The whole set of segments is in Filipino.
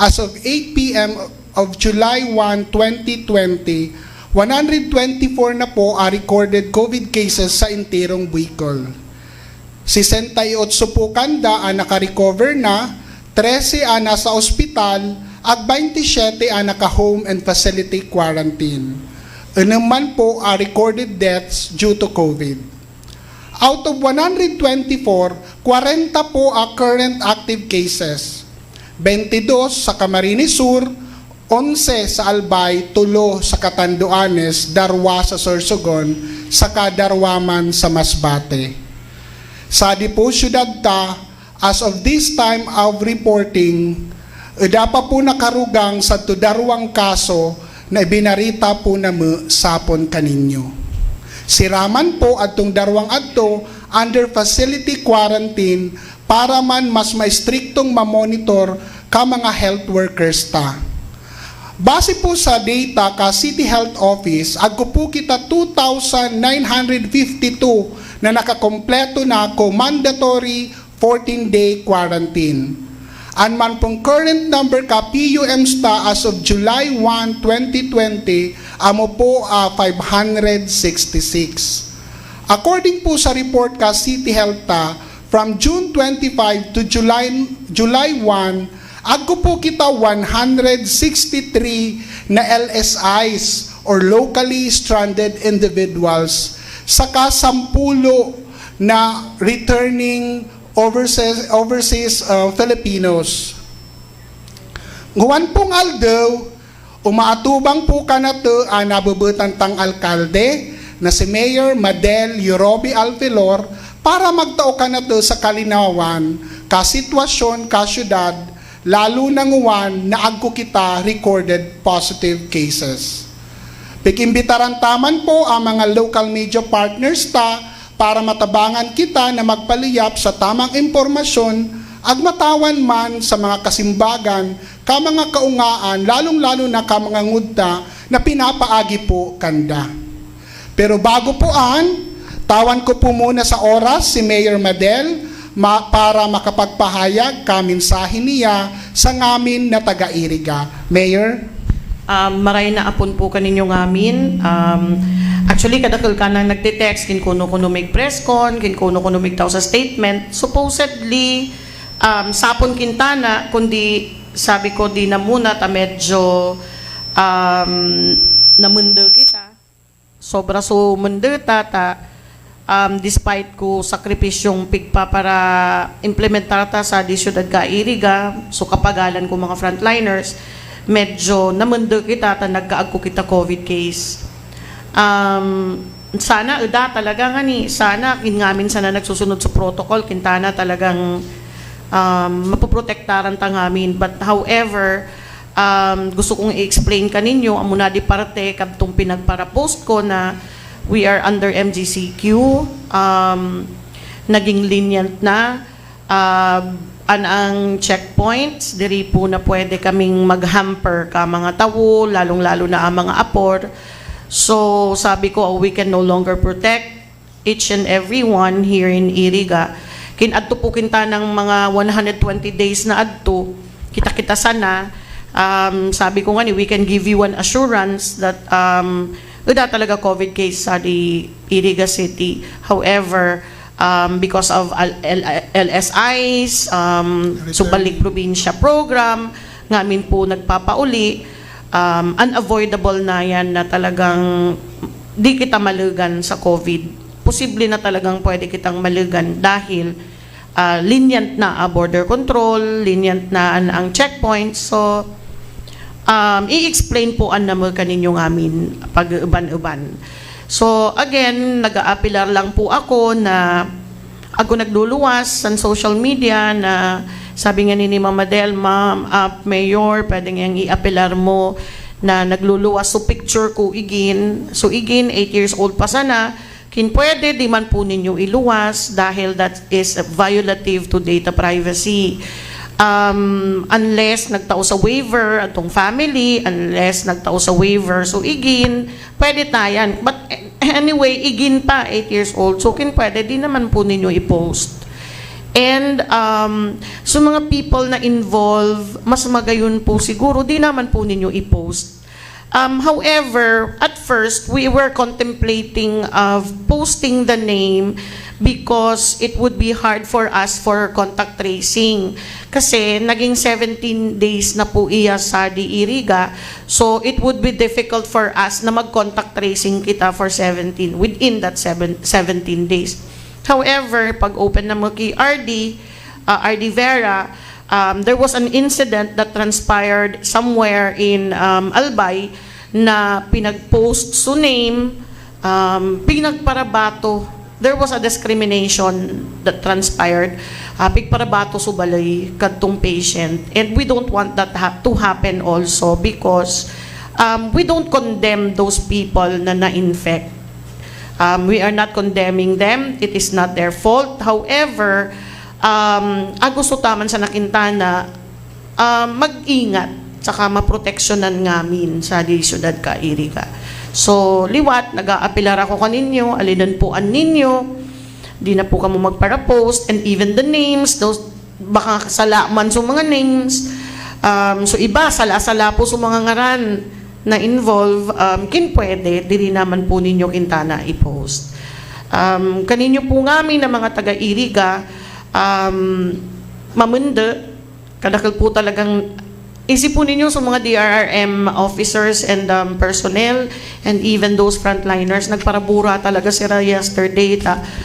As of 8 p.m. of July 1, 2020, 124 na po ang recorded COVID cases sa entirong Bicol. 68 po kanda ang naka-recover na, 13 ang nasa ospital, at 27 ang naka-home and facility quarantine. Naman po ang recorded deaths due to COVID. Out of 124, 40 po ang current active cases. 22 sa Camarines Sur, 11 sa Albay, 3 sa Catanduanes, 2 sa Sorsogon, saka 2 man sa Masbate. Sa Dipo Syudad ta, as of this time of reporting, pa po nakarugang sa 2 kaso na ibinarita po na sapon kaninyo. Siraman po atong 2 adto under facility quarantine para man mas maistriktong mamonitor ka mga health workers ta. Base po sa data ka City Health Office, agko po kita 2,952 na nakakompleto na ako mandatory 14-day quarantine. Ang man pong current number ka PUMSTA as of July 1, 2020, amo po 566. According po sa report ka City Health ta, from June 25 to July 1, agko po kita 163 na LSIs or locally stranded individuals, saka 10 na returning overseas Filipinos. Nguwan pong aldaw, umaatubang po ka na to ang nabubutan tang alkalde na si Mayor Madel Yurobi Alvilor para magtao ka na to sa kalinawan ka sitwasyon ka syudad, lalo na nguwan na agko kita recorded positive cases. Pikimbitaran taman po ang mga local media partners ta para matabangan kita na magpaliyap sa tamang impormasyon ag matawan man sa mga kasimbagan ka mga kaungaan, lalong-lalo na ka mga ngudta na pinapaagi po kanda. Pero bago po tawan ko po muna sa oras si Mayor Madel para makapagpahayag kaminsahin niya sa ngamin na taga-Iriga. Mayor? Maray na apon po kaninyo ngamin. Actually, kadakil ka nang nagte-text, kinkuno may press con, kinkuno may tao sa statement. Supposedly, sapon kintana, kundi sabi ko di na muna ta medyo namundo kita. Sobra so mundo ta. Despite ko sakripisyong pigpa para implementar ta sa di syudad ka Iriga, so kapagalan ko mga frontliners, medyo namundo kita ta nagkaag ko kita COVID case. Sana talaga nga ni, sana ngamin sana nagsusunod sa protocol, kintana talagang mapoprotektaran ta ngamin. But however, gusto kong i-explain kaninyo, amuna di parte kadtong pinagpara-post ko na we are under MGCQ, naging lenient na, ang checkpoints, diri po na pwede kaming mag-hamper ka mga tawo, lalong-lalo na ang mga apor. So sabi ko, we can no longer protect each and every one here in Iriga. Kinadto po kinta ng mga 120 days na adto, kita-kita sana, sabi ko nga ni, we can give you an assurance that talaga COVID case sa di Iriga City. However, because of LSIs, Subalik Probinsya Program, ngamin po nagpapauli, unavoidable na yan na talagang di kita malugan sa COVID. Posible na talagang pwede kitang malugan dahil lenient na border control, lenient na ang checkpoints. So, i-explain po naman kaninyo ngamin pag-uban-uban. So, again, nag-aapilar lang po ako na ako nagluluwas sa social media na sabi nga ni Mama Del, Ma'am, Mayor, pwede nga i-apilar mo na nagluluwas. So, picture ko igin. So, igin, 8 years old pa sana. Pwede, di man po ninyo iluwas dahil that is violative to data privacy. Unless nagtao sa waiver atong family, unless nagtao sa waiver, so igin, pwede tayan. But anyway, igin pa, 8 years old, so pwede din naman po ninyo i-post. And so mga people na involved, mas magayon po siguro, di naman po ninyo i-post. However, at first, we were contemplating of posting the name because it would be hard for us for contact tracing. Kasi naging 17 days na po iya sa Iriga, so it would be difficult for us na mag-contact tracing kita for 17, within that 17 days. However, pag open na mo kay RD Vera, there was an incident that transpired somewhere in Albay na pinag-post so name, pinagparabato. There was a discrimination that transpired. Pigparabato so balay kadtong patient. And we don't want that to happen also because we don't condemn those people na na-infect. We are not condemning them. It is not their fault. However, gusto taman sa Nakintana, mag-ingat saka maproteksyonan ngamin sa di syudad ka Iriga. So, liwat, nag-aapilar ako kaninyo, alinan po an ninyo, di na po kamo magpara-post, and even the names, those, baka sala man sa mga names, so iba, sala-sala po sa mga ngaran, na involve, kin pwede, diri naman po ninyo kintana i-post. Kaninyo po ngamin na mga taga-Iriga, mamunda, kadakil po talagang, isip po ninyo sa mga DRRM officers and personnel, and even those frontliners, nagparabura talaga sila yesterday.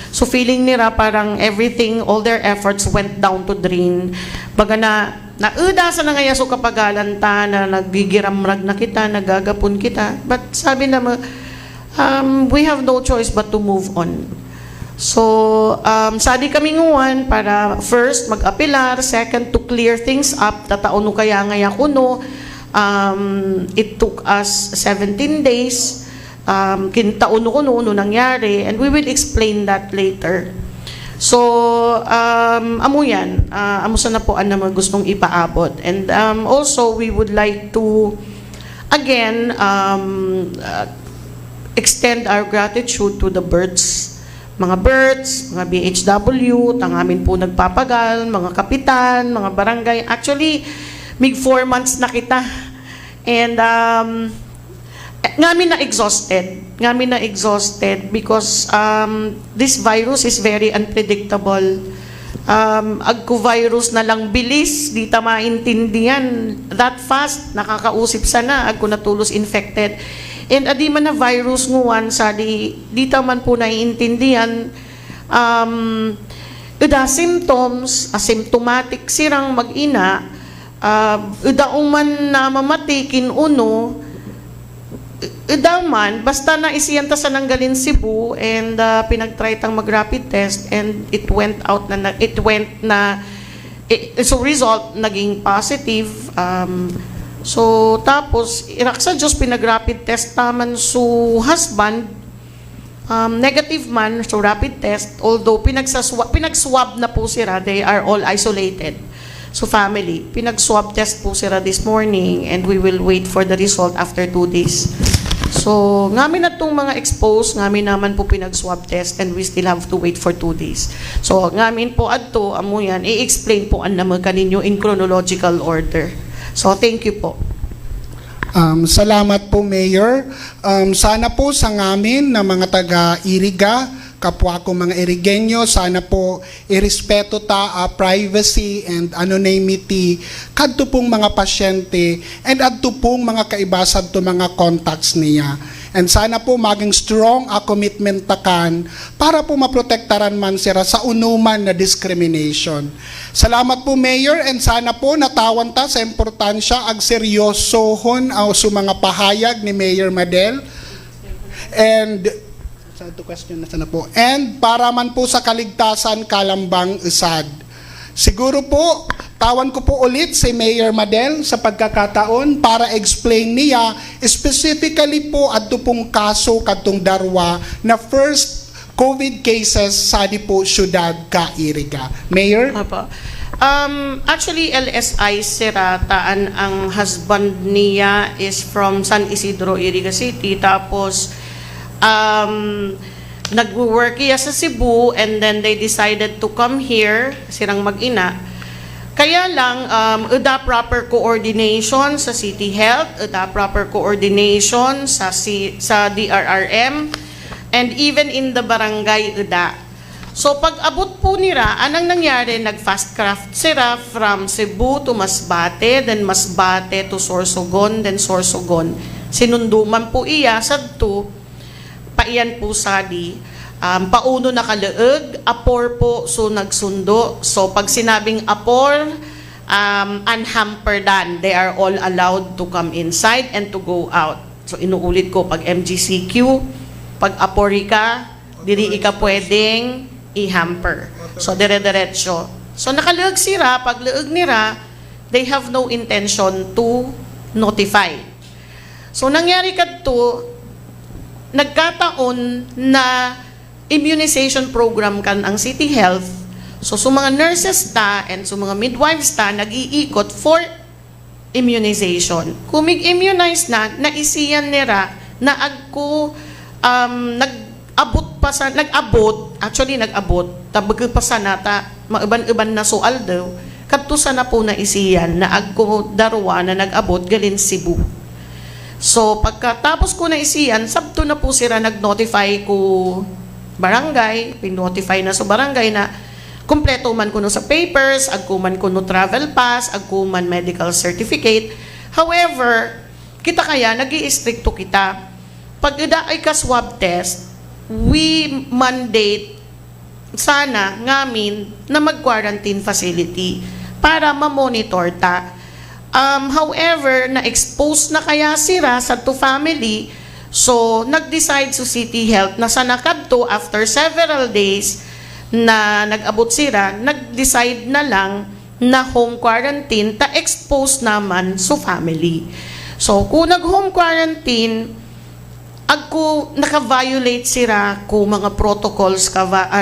So feeling nila parang everything, all their efforts went down to drain. Baga nauda sa nangayaso kapagalanta na nagigiramrag na kita, nagagapon kita. But sabi na we have no choice but to move on. So, sadi kami nguwan para first mag-apilar, second to clear things up, tataon no kaya ngaya kuno. It took us 17 days, kintaon no kuno nangyari, and we will explain that later. So, amo yan, amo sana po ang naman gustong ipaabot. And also, we would like to, again, extend our gratitude to the birds, mga BHW, tangamin po nagpapagal, mga kapitan, mga barangay. Actually, mig 4 months na kita. And ngamin na exhausted because this virus is very unpredictable. Agko virus na lang bilis, di ta maintindihan that fast, nakakausip sana agko natulos infected. And adi man na virus nguwan sa di ta man po naiintindihan, ida symptoms, asymptomatic sirang mag-ina, ida man na mamatikin uno, man, basta na isiyanta sa nanggalin Cebu and pinag-try tang mag-rapid test and it went so result naging positive. So tapos iraksa Diyos pinag-rapid test taman su husband, negative man so rapid test, although pinag-swab na po sila, they are all isolated. So family, pinag-swab test po sila this morning and we will wait for the result after 2 days. So, ngamin na itong mga exposed, ngamin naman po pinag-swab test and we still have to wait for 2 days. So, ngamin po adto, amo yan, i-explain po ang naman kaninyo in chronological order. So, thank you po. Salamat po, Mayor. Sana po sa ngamin na mga taga-Iriga, kapwa ko mga Irigenyo, sana po irespeto ta privacy and anonymity kadto pong mga pasyente and adto pong mga kaibasad to mga contacts niya. And sana po maging strong a commitment takan para po maprotektaran man sila sa unuman na discrimination. Salamat po, Mayor, and sana po natawan ta sa importansya ag seryosohon sa mga pahayag ni Mayor Madel. And And para man po sa kaligtasan kalambang usad. Siguro po, tawan ko po ulit si Mayor Madel sa pagkakataon para explain niya specifically po adto pong kaso kadtong Darwa na first COVID cases sa di po syudad ka Iriga. Mayor? Apa. Actually, LSI Sirataan, ang husband niya is from San Isidro, Iriga City. Tapos, nag-work iya sa Cebu and then they decided to come here, sirang mag-ina. Kaya lang, ada proper coordination sa City Health, ada proper coordination sa DRRM, and even in the barangay, ada. So pag abot po nila, anong nangyari? Nag-fast craft sila from Cebu to Masbate, then Masbate to Sorsogon, then Sorsogon. Sinunduman po iya, sadto, paiyan po sadi. Pauno na kaleeg, apor po, so nagsundo. So pag sinabing apor, unhampered, they are all allowed to come inside and to go out. So inuulit ko, pag MGCQ, pag apori ka, diri ka pwedeng i-hamper. So dire-diretso. So nakaleeg sila, pag leeg nila, they have no intention to notify. So nangyari kadto, nagkataon na immunization program kan ang City Health. So mga nurses ta and mga midwives ta nag-iikot for immunization. Kung mig-immunize na, naisiyan nila na agko nag-abot, tabag pa sana ta, maiban-iban na sual daw, kadto sana po naisiyan na agko darwa na nag-abot galin Cebu. So, pagkatapos ko na isiyan, sabto na po sila nag-notify ko barangay, pin-notify na sa barangay na kumpleto man kuno sa papers, agko man kuno travel pass, agko man medical certificate. However, kita kaya, nag-i-stricto kita. Pag ida ay ka-swab test, we mandate sana ngamin na mag-quarantine facility para ma-monitor ta. However, na-expose na kaya sila sa two family, so nag-decide sa City Health na sa nakadto after several days na nag-abot sila, nag-decide na lang na home quarantine ta expose naman sa family. So kung nag-home quarantine, agko naka-violate sila ko mga protocols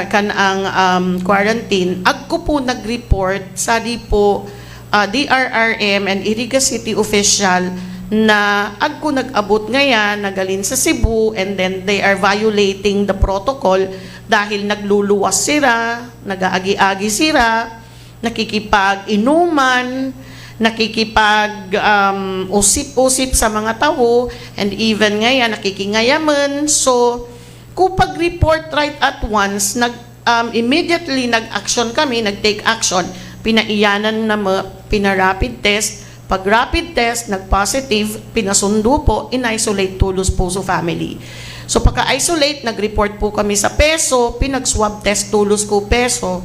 kan ang quarantine, agko po nag-report sa di po DRRM and Iriga City official na agko nag-abot ngayon, nagalin sa Cebu, and then they are violating the protocol dahil nagluluwas sila, nag-aagi-agi sila, nakikipag-inuman, nakikipag-usip-usip sa mga tao, and even ngayon, nakikingayaman. So, kung pag-report right at once, immediately nag-action kami, nag-take action, pinaiyanan na pina-rapid test. Pag rapid test, nag-positive, pinasundo po, in-isolate tulos po sa family. So pagka-isolate, nag-report po kami sa PESO, pinag-swab test tulos ko PESO.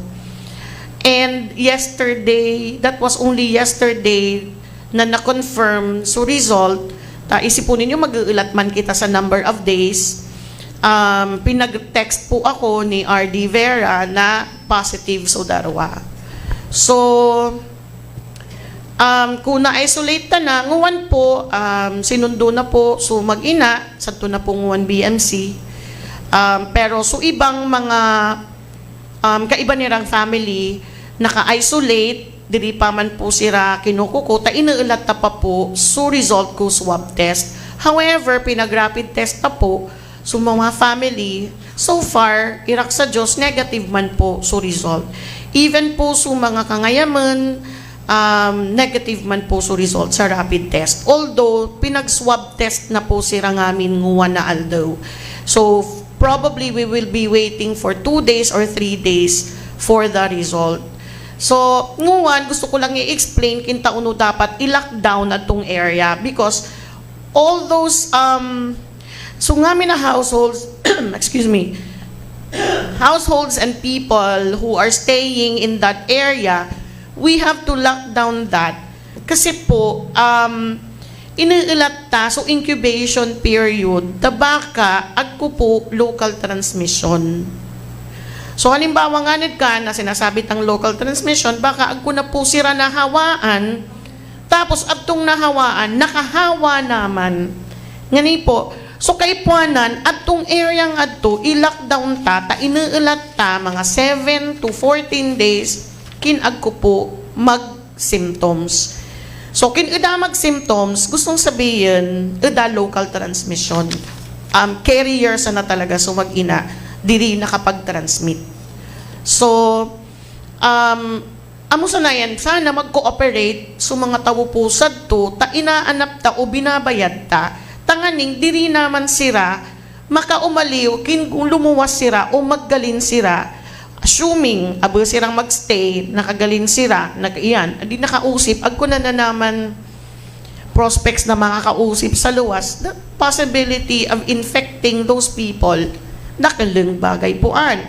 And yesterday, that was only yesterday, na na-confirm so result, isipon ninyo, mag-uulat man kita sa number of days, pinag-text po ako ni RD Vera na positive so darwa. So, kung na-isolate ta na, nguwan po, sinundo na po, so mag-ina, sa na po nguwan BMC. Pero so ibang mga kaiba nirang family, naka-isolate, diri pa man po sila kinukuko, ta inaulat ta pa po, so result ko swab test. However, pinag-rapid test ta po, so mga family, so far, irak sa Diyos, negative man po, so result. Even po so mga kangayaman, negative man po so result sa rapid test. Although, pinag-swab test na po sila ngamin nguwan na aldaw. So, probably we will be waiting for 2 days or 3 days for the result. So, nguwan, gusto ko lang i-explain kinta uno dapat i-lockdown na tong area because all those, so ngamin na households, excuse me, households and people who are staying in that area, we have to lock down that. Kasi po, iniilat ta, so incubation period, tabaka, agko po local transmission. So halimbawa nga ka na sinasabi tang local transmission, baka agko na po sira nahawaan, tapos atong nahawaan, nakahawa naman. Ngani po, so kaipuanan, atong area nga ato, i-lockdown ta iniilat ta, mga 7 to 14 days, kinag ko po mag-symptoms. So, kin-ida mag-symptoms, gustong sabihin, ida local transmission. Carrier sa na talaga, so mag-ina. diri nakapag-transmit. So, amo sanayan, sana mag-cooperate sa mga tawo pusad to, ta inaanap ta o binabayad ta, tanganing diri naman sira, makaumaliw, kin kung lumuwas sira o maggalin sira, assuming, abo sirang magstay, nakagalin sira, iyan, di nakausip, agko na naman prospects na makakausip sa luwas, the possibility of infecting those people, nakalang bagay puan.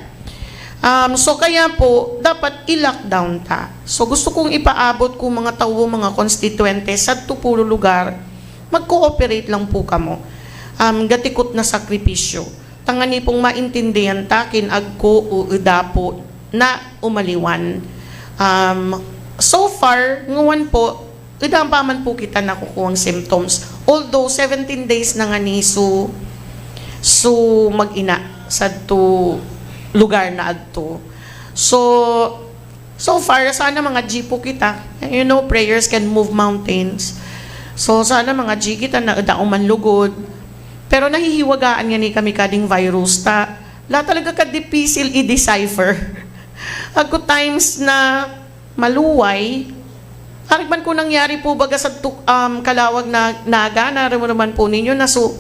So kaya po, dapat i-lockdown ta. So gusto kong ipaabot kung mga tao, mga konstituente sa puro lugar, mag-cooperate lang po kamo. Gatikot na sakripisyo. Tangani pong maintindihan takin agko o idapo na umaliwan. So far, ngawan po, idang pa man po kita nakukuha ang symptoms. Although 17 days na nga ni so mag-ina sa to lugar na adto. So far, sana mga G po kita. You know, prayers can move mountains. So sana mga G kita na dauman lugod. Pero nahihiwagaan nga ni kami kading virus ta. La talaga ka-difficile i-decipher. Ako times na maluway, harigman ko nangyari po baga sa kalawag na naga, naman po ninyo na so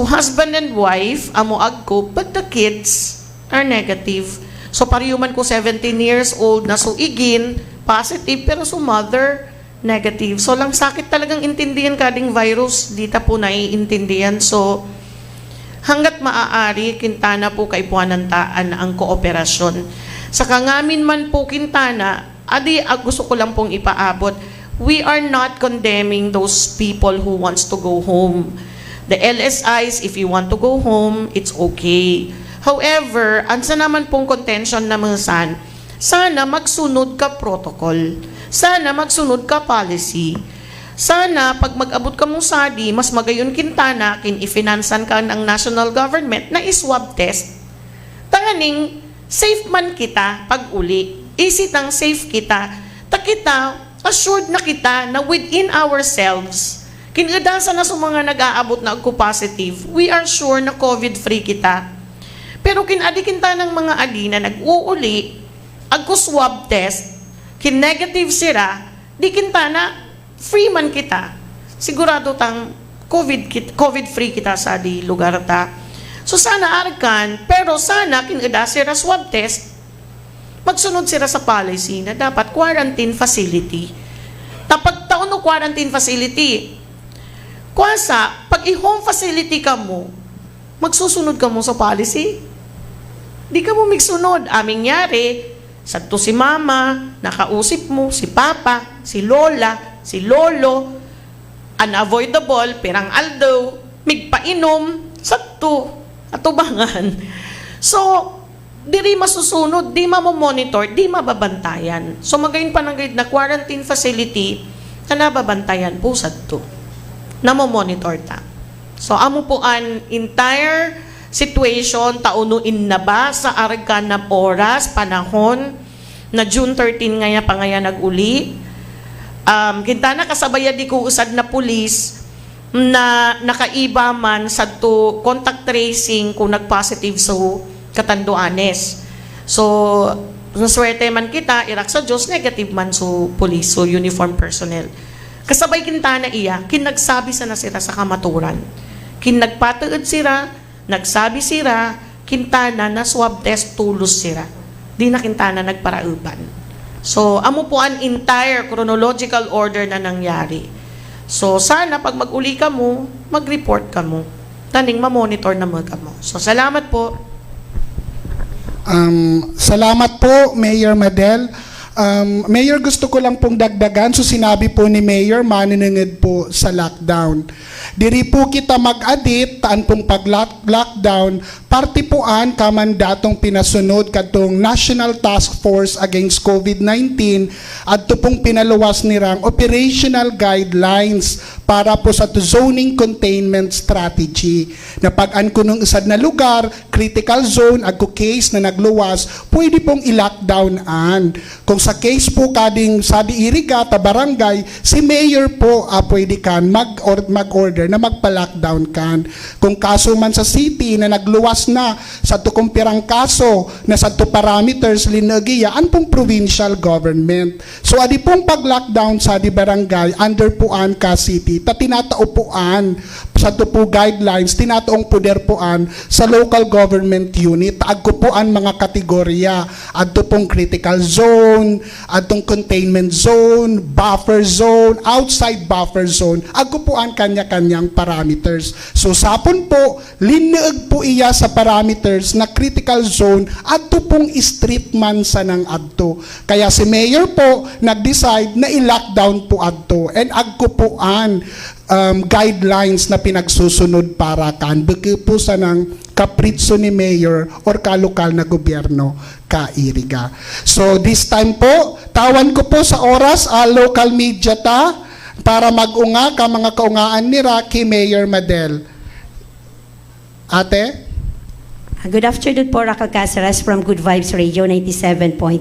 husband and wife, amo agko, but the kids are negative. So pariyuman ko 17 years old na so igin, positive, pero so mother, negative. So lang sakit talagang intindihan kading virus, dita po naiintindihan. So hanggat maaari, kintana po kaipuanan taan ang kooperasyon. Sa kangamin man po kintana, gusto ko lang pong ipaabot, we are not condemning those people who wants to go home. The LSIs, if you want to go home, it's okay. However, ansa naman pong contention na mga sana magsunod ka protocol. Sana magsunod ka policy. Sana pag mag-abot ka mong sadi, mas magayon kintana, kin-ifinansan ka ng national government na iswab test. Tanganing, safe man kita pag uli. Isitang safe kita. Takita, assured na kita na within ourselves, kinadasa na sa mga nag-aabot na agko-positive, we are sure na COVID-free kita. Pero kinadikinta ng mga adi na nag-uuli, agko-swab test, kin-negative sira, di kinta na free man kita. Sigurado tang COVID-free kita sa di lugar ta. So sana arkan, pero sana kinada sira swab test, magsunod sira sa policy na dapat quarantine facility. Tapag taon no quarantine facility, kwasa, pag i-home facility ka mo, magsusunod ka mo sa policy? Di ka mo migsunod. Aming yari, sadto si mama, nakausip mo, si papa, si lola, si lolo, unavoidable, pirang aldaw, migpainom, sadto, atubangan. So, diri masusunod, di mamomonitor, di mababantayan. So, magayon pa ng grade na quarantine facility na nababantayan po sadto. Namomonitor ta. So, amo po ang entire situation, taunuin na ba sa aragkan na oras, panahon, na June 13 ngaya pa ngaya nag-uli. Kintana kasabaya di ko usad na pulis na nakaiba man sa to contact tracing kung nag-positive so Katanduanes. So, naswerte man kita, irak sa Diyos, negative man so police, so uniform personnel. Kasabay kintana iya, kinagsabi sa na sila sa kamaturan. Kinagpatuod sila, nagsabi sila, kintana na swab test tulos sila. Di na kintana nagparauban. So, amo po ang entire chronological order na nangyari. So, sana pag mag-uli ka mo, mag-report ka mo. Taning ma-monitor na mga mo. So, salamat po. Salamat po, Mayor Madel. Mayor, gusto ko lang pong dagdagan. So sinabi po ni Mayor, maniningid po sa lockdown. Diri po kita mag-adit, taan pong pag-lockdown, parti poan kamandatong pinasunod katong National Task Force Against COVID-19 at to pong pinaluwas nirang operational guidelines para po sa zoning containment strategy. Na pag-an ko nung isad na lugar, critical zone, agko case na nagluwas, pwede pong i-lockdown-an. Kung sa case po kading sa diiriga, ta barangay, si mayor po pwede kan mag-order na magpa-lockdown kan. Kung kaso man sa city na nagluwas na sa tukumpirang kaso na sa to parameters linagiya, an pong provincial government. So adi pong pag-lockdown sa di barangay, under puan ka city, ta tinataupuan sa to po guidelines, tinataong puder puan sa local government unit, agkupuan mga kategorya, adto pong critical zone, adtong containment zone, buffer zone, outside buffer zone, agkupuan kanya-kanyang parameters. So sapon po, lineag po iya sa parameters na critical zone, adto pong street man sa nang adto. Kaya si mayor po nag-decide na i-lockdown po adto and agkupuan guidelines na pinagsusunod para kan baki po sa nang kapritso ni mayor or kalokal na gobyerno kairiga. So this time po, tawan ko po sa oras local media ta para mag-unga ka mga kaungaan ni Rocky Mayor Madel. Ate? Good afternoon po, Raquel Caceres from Good Vibes Radio 97.7.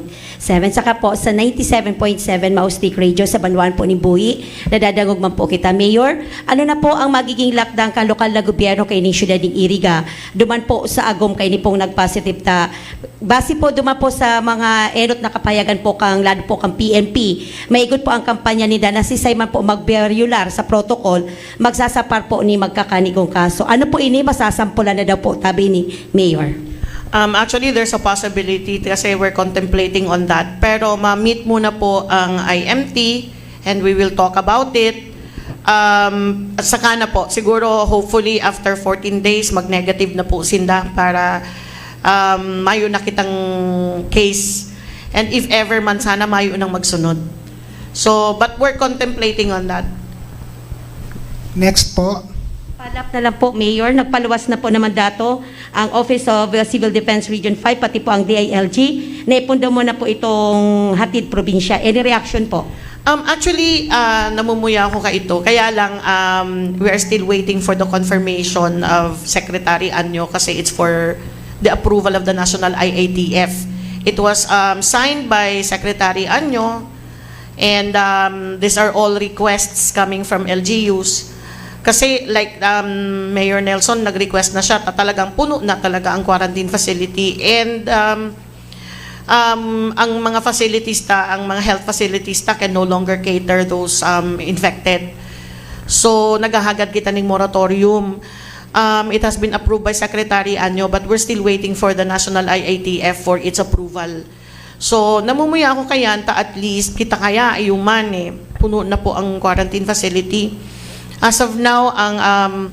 Saka po sa 97.7 Maustik Radio sa Banwan po ni Buhi. Nadadangog man po kita, Mayor. Ano na po ang magiging lockdown ka lokal na gobyerno kay ni Syudad ng Iriga? Duman po sa agom kay ni pong nagpositive ta. Base po duman po sa mga enot na kapayagan po kang lalo po kang PNP. Maigot po ang kampanya ni Dana si Simon po magberyular sa protocol. Magsasapar po ni magkakanigong kaso. Ano po ini masasampulan na daw po tabi ni Mayor? Actually, there's a possibility kasi we're contemplating on that. Pero ma-meet muna po ang IMT and we will talk about it. Saka na po, siguro hopefully after 14 days, mag-negative na po sinda para mayo na kitang case. And if ever man, sana mayo nang magsunod. So, but we're contemplating on that. Next po. Palap na lang po, Mayor. Nagpaluwas na po naman dato ang Office of Civil Defense Region 5, pati po ang DILG. Naipunda mo na po itong hatid probinsya. Any reaction po? Actually, namumuya ako ka ito. Kaya lang, we are still waiting for the confirmation of Secretary Anyo kasi it's for the approval of the National IATF. It was signed by Secretary Anyo and these are all requests coming from LGUs. Kasi like Mayor Nelson, nag-request na siya, talagang puno na talaga ang quarantine facility. And ang mga facilities ang mga health facilities can no longer cater those infected. So, naghahagad kita ng moratorium. It has been approved by Secretary Anyo, but we're still waiting for the National IATF for its approval. So, namumuya ako kaya, at least, kita kaya ayuman puno na po ang quarantine facility. As of now, ang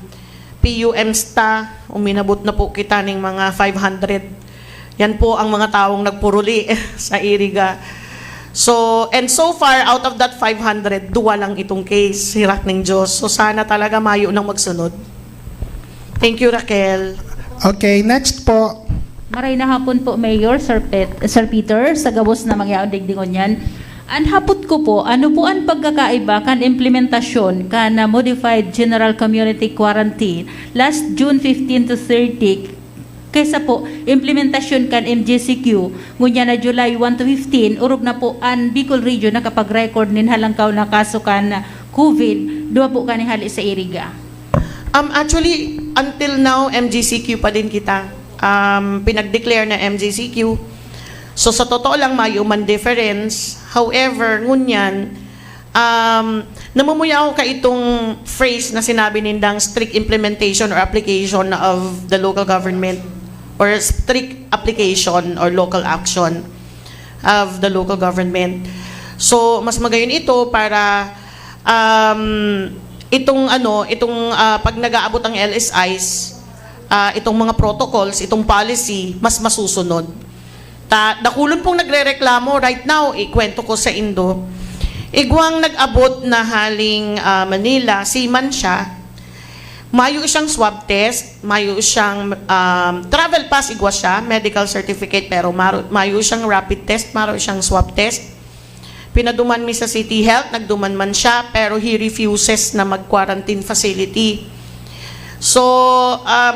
PUMSTA, uminabot na po kita ng mga 500. Yan po ang mga taong nagpuruli sa Iriga. So, and so far, out of that 500, 2 lang itong case, hirak ng Diyos. So, sana talaga mayo nang magsunod. Thank you, Raquel. Okay, next po. Maray na hapon po, Mayor, Sir Peter, sa gabos na mangyaon digdingon yan. Ang hapot ko po, ano po ang pagkakaiba kan implementasyon ka na Modified General Community Quarantine last June 15 to 30 kaysa po implementasyon kan MJCQ ngunya na July 1 to 15 urog na po ang Bicol Region na kapag record nin halangkaw na kaso kan COVID, duwa po ka ni hali sa Iriga. Actually, until now, MJCQ pa din kita. Pinag-declare na MJCQ. So sa totoo lang, may human difference. However, ngunyan, namumuya ako ka itong phrase na sinabi nindang strict implementation or application of the local government or strict application or local action of the local government. So, mas magayon ito para pag nag-aabot ang LSIs, itong mga protocols, itong policy, mas masusunod. Nakulon pong nagre-reklamo right now, ikwento ko sa Indo. Igwang nag-abot na haling Manila, seaman siya, mayo siyang swab test, mayo siyang travel pass, igwa siya, medical certificate, pero mayo siyang rapid test, mayo siyang swab test. Pinaduman mi sa City Health, nagduman man siya, pero he refuses na mag-quarantine facility. So,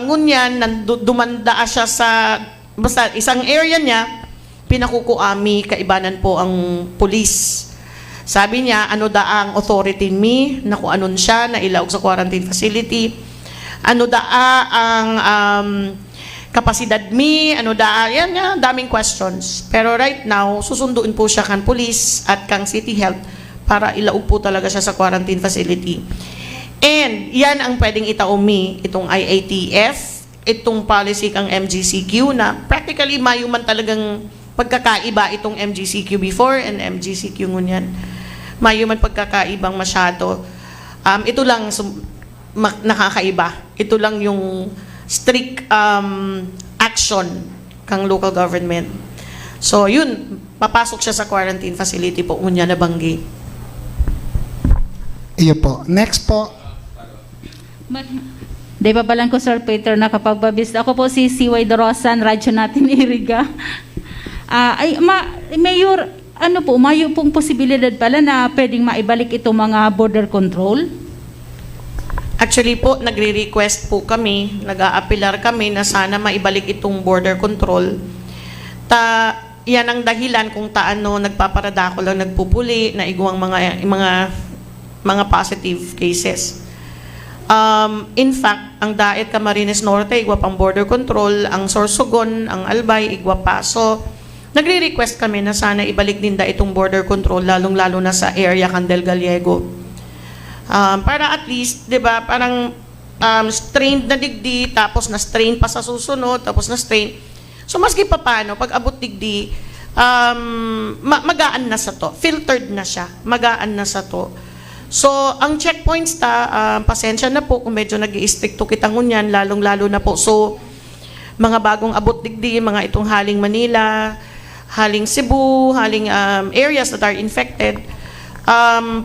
ngunyan, dumanda siya sa, basta isang area niya, pinakukuami, kaibanan po ang pulis. Sabi niya, ano ang authority mi, na kung anon siya, na ilaog sa quarantine facility, ano ang kapasidad mi, yan nga, daming questions. Pero right now, susunduin po siya kan police at kang City Health para ilaog po talaga siya sa quarantine facility. And yan ang pwedeng itaumi, itong IATF, itong policy kang MGCQ na practically mayuman talagang pagkakaiba itong MGCQ before and MGCQ ngunyan. Mayuman pagkakaibang masyado. Ito lang nakakaiba. Ito lang yung strict action kang local government. So yun, papasok siya sa quarantine facility po, unya na banggi. Iyo po. Next po. Di ba balang ko, Sir Peter, nakapagbabis. Ako po si CY Dorosan, radyo natin Iriga. Mayor, ano po, mayo pong posibilidad pala na pwedeng maibalik itong mga border control? Actually po, nagre-request po kami, nag-aapilar kami na sana maibalik itong border control. Yan ang dahilan kung taano nagpaparadako lang nagpupuli na iguang mga positive cases. In fact, ang Daet Camarines Norte, igwa pang border control, ang Sorsogon, ang Albay, igwa pa. So, nagre-request kami na sana ibalik din itong border control, lalong-lalo na sa area Candel Gallego. Para at least, di ba, parang strained na digdi, tapos na-strain pa sa susunod, tapos na-strain. So, maski pa paano, pag abot digdi, magaan na sa to. Filtered na siya. Magaan na sa to. So, ang checkpoints pasensya na po kung medyo nag-i-stricto kita ngunyan, lalong-lalo na po. So, mga bagong abot digdi, mga itong Haling Manila, Haling Cebu, Haling areas that are infected,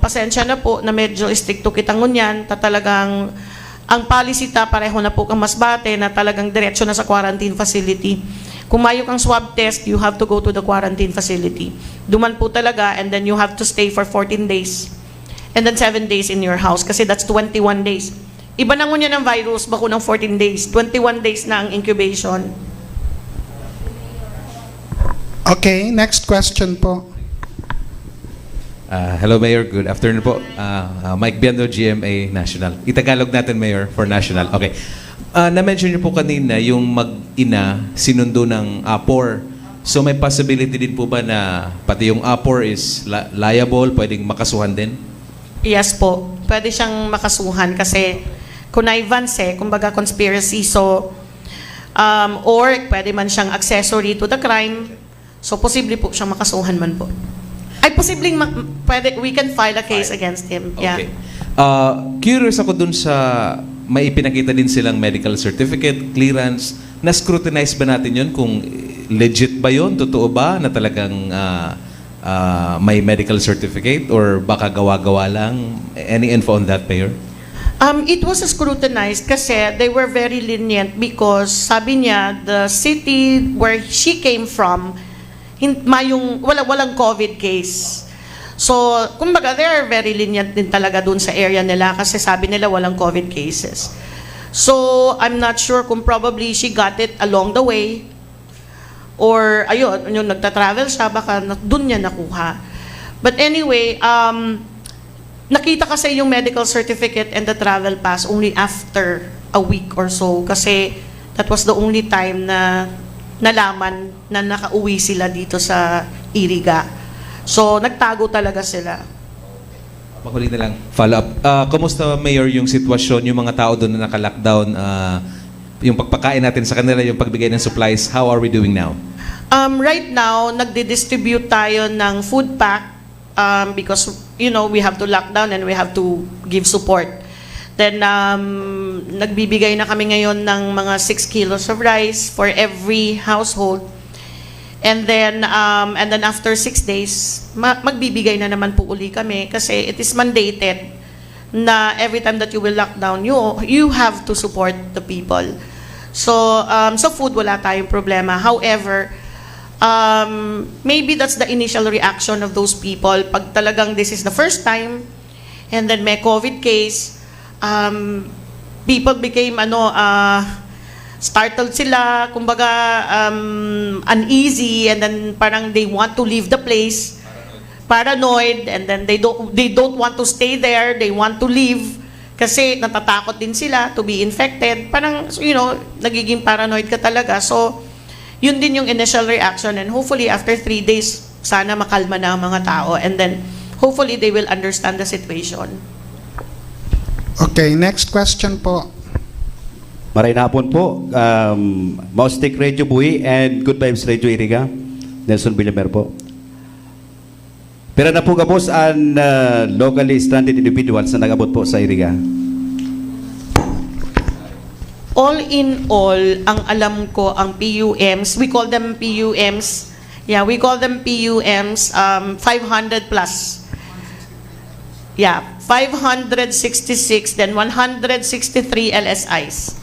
pasensya na po na medyo stricto kita ngunyan, talagang ang policy pareho na po kang Masbate na talagang diretso na sa quarantine facility. Kung mayo kang swab test, you have to go to the quarantine facility. Duman po talaga, and then you have to stay for 14 days. And then 7 days in your house kasi that's 21 days. Iba na ngunyan ng virus, bako ng 14 days. 21 days na ang incubation. Okay, next question po. Hello, Mayor. Good afternoon po. Mike Biando, GMA National. Itagalog natin, Mayor, for National. Okay. Na-mention niyo po kanina yung mag-ina sinundo ng APOR. So may possibility din po ba na pati yung APOR is liable, pwedeng makasuhan din? Yes po. Pwede siyang makasuhan kasi connivance kumbaga conspiracy. So, or pwede man siyang accessory to the crime. So, posible po siyang makasuhan man po. Ay, posibleng we can file a case against him. Yeah. Okay. Curious ako dun sa may ipinakita din silang medical certificate, clearance. Na-scrutinize ba natin yun kung legit ba yun? Totoo ba na talagang may medical certificate or baka gawa-gawa lang? Any info on that, Mayor? It was scrutinized kasi they were very lenient because sabi niya, the city where she came from, walang COVID case. So, kumbaga, they are very lenient din talaga dun sa area nila kasi sabi nila walang COVID cases. So, I'm not sure kung probably she got it along the way or, ayun, yung nagta-travel siya, baka dun niya nakuha. But anyway, nakita kasi yung medical certificate and the travel pass only after a week or so kasi that was the only time na nalaman na nakauwi sila dito sa Iriga. So, nagtago talaga sila. Makulit na lang. Follow up. Kumusta, Mayor, yung sitwasyon, yung mga tao doon na naka-lockdown, yung pagpakain natin sa kanila, yung pagbigay ng supplies, how are we doing now? Right now, nagdi-distribute tayo ng food pack because, we have to lock down and we have to give support. Then, nagbibigay na kami ngayon ng mga 6 kilos of rice for every household. And then after 6 days, magbibigay na naman po uli kami kasi it is mandated na every time that you will lock down, you have to support the people. So, sa food, wala tayong problema. However, maybe that's the initial reaction of those people. Pag talagang this is the first time, and then may COVID case, people became startled sila, kumbaga uneasy, and then parang they want to leave the place, paranoid, and then they don't want to stay there, they want to leave kasi natatakot din sila to be infected. Parang nagiging paranoid ka talaga. So yun din yung initial reaction, and hopefully after 3 days sana makalma na ang mga tao, and then hopefully they will understand the situation. Okay, next question po. Maray na hapon po. Maustik Radio Bui and Good Vibes Radio Iriga. Nelson Villamer po. Pero na po gabos ang locally stranded individuals na nag-abot po sa Iriga. All in all, ang alam ko, ang PUMs, we call them PUMs. Yeah, we call them PUMs, 500 plus. Yeah, 566, then 163 LSIs.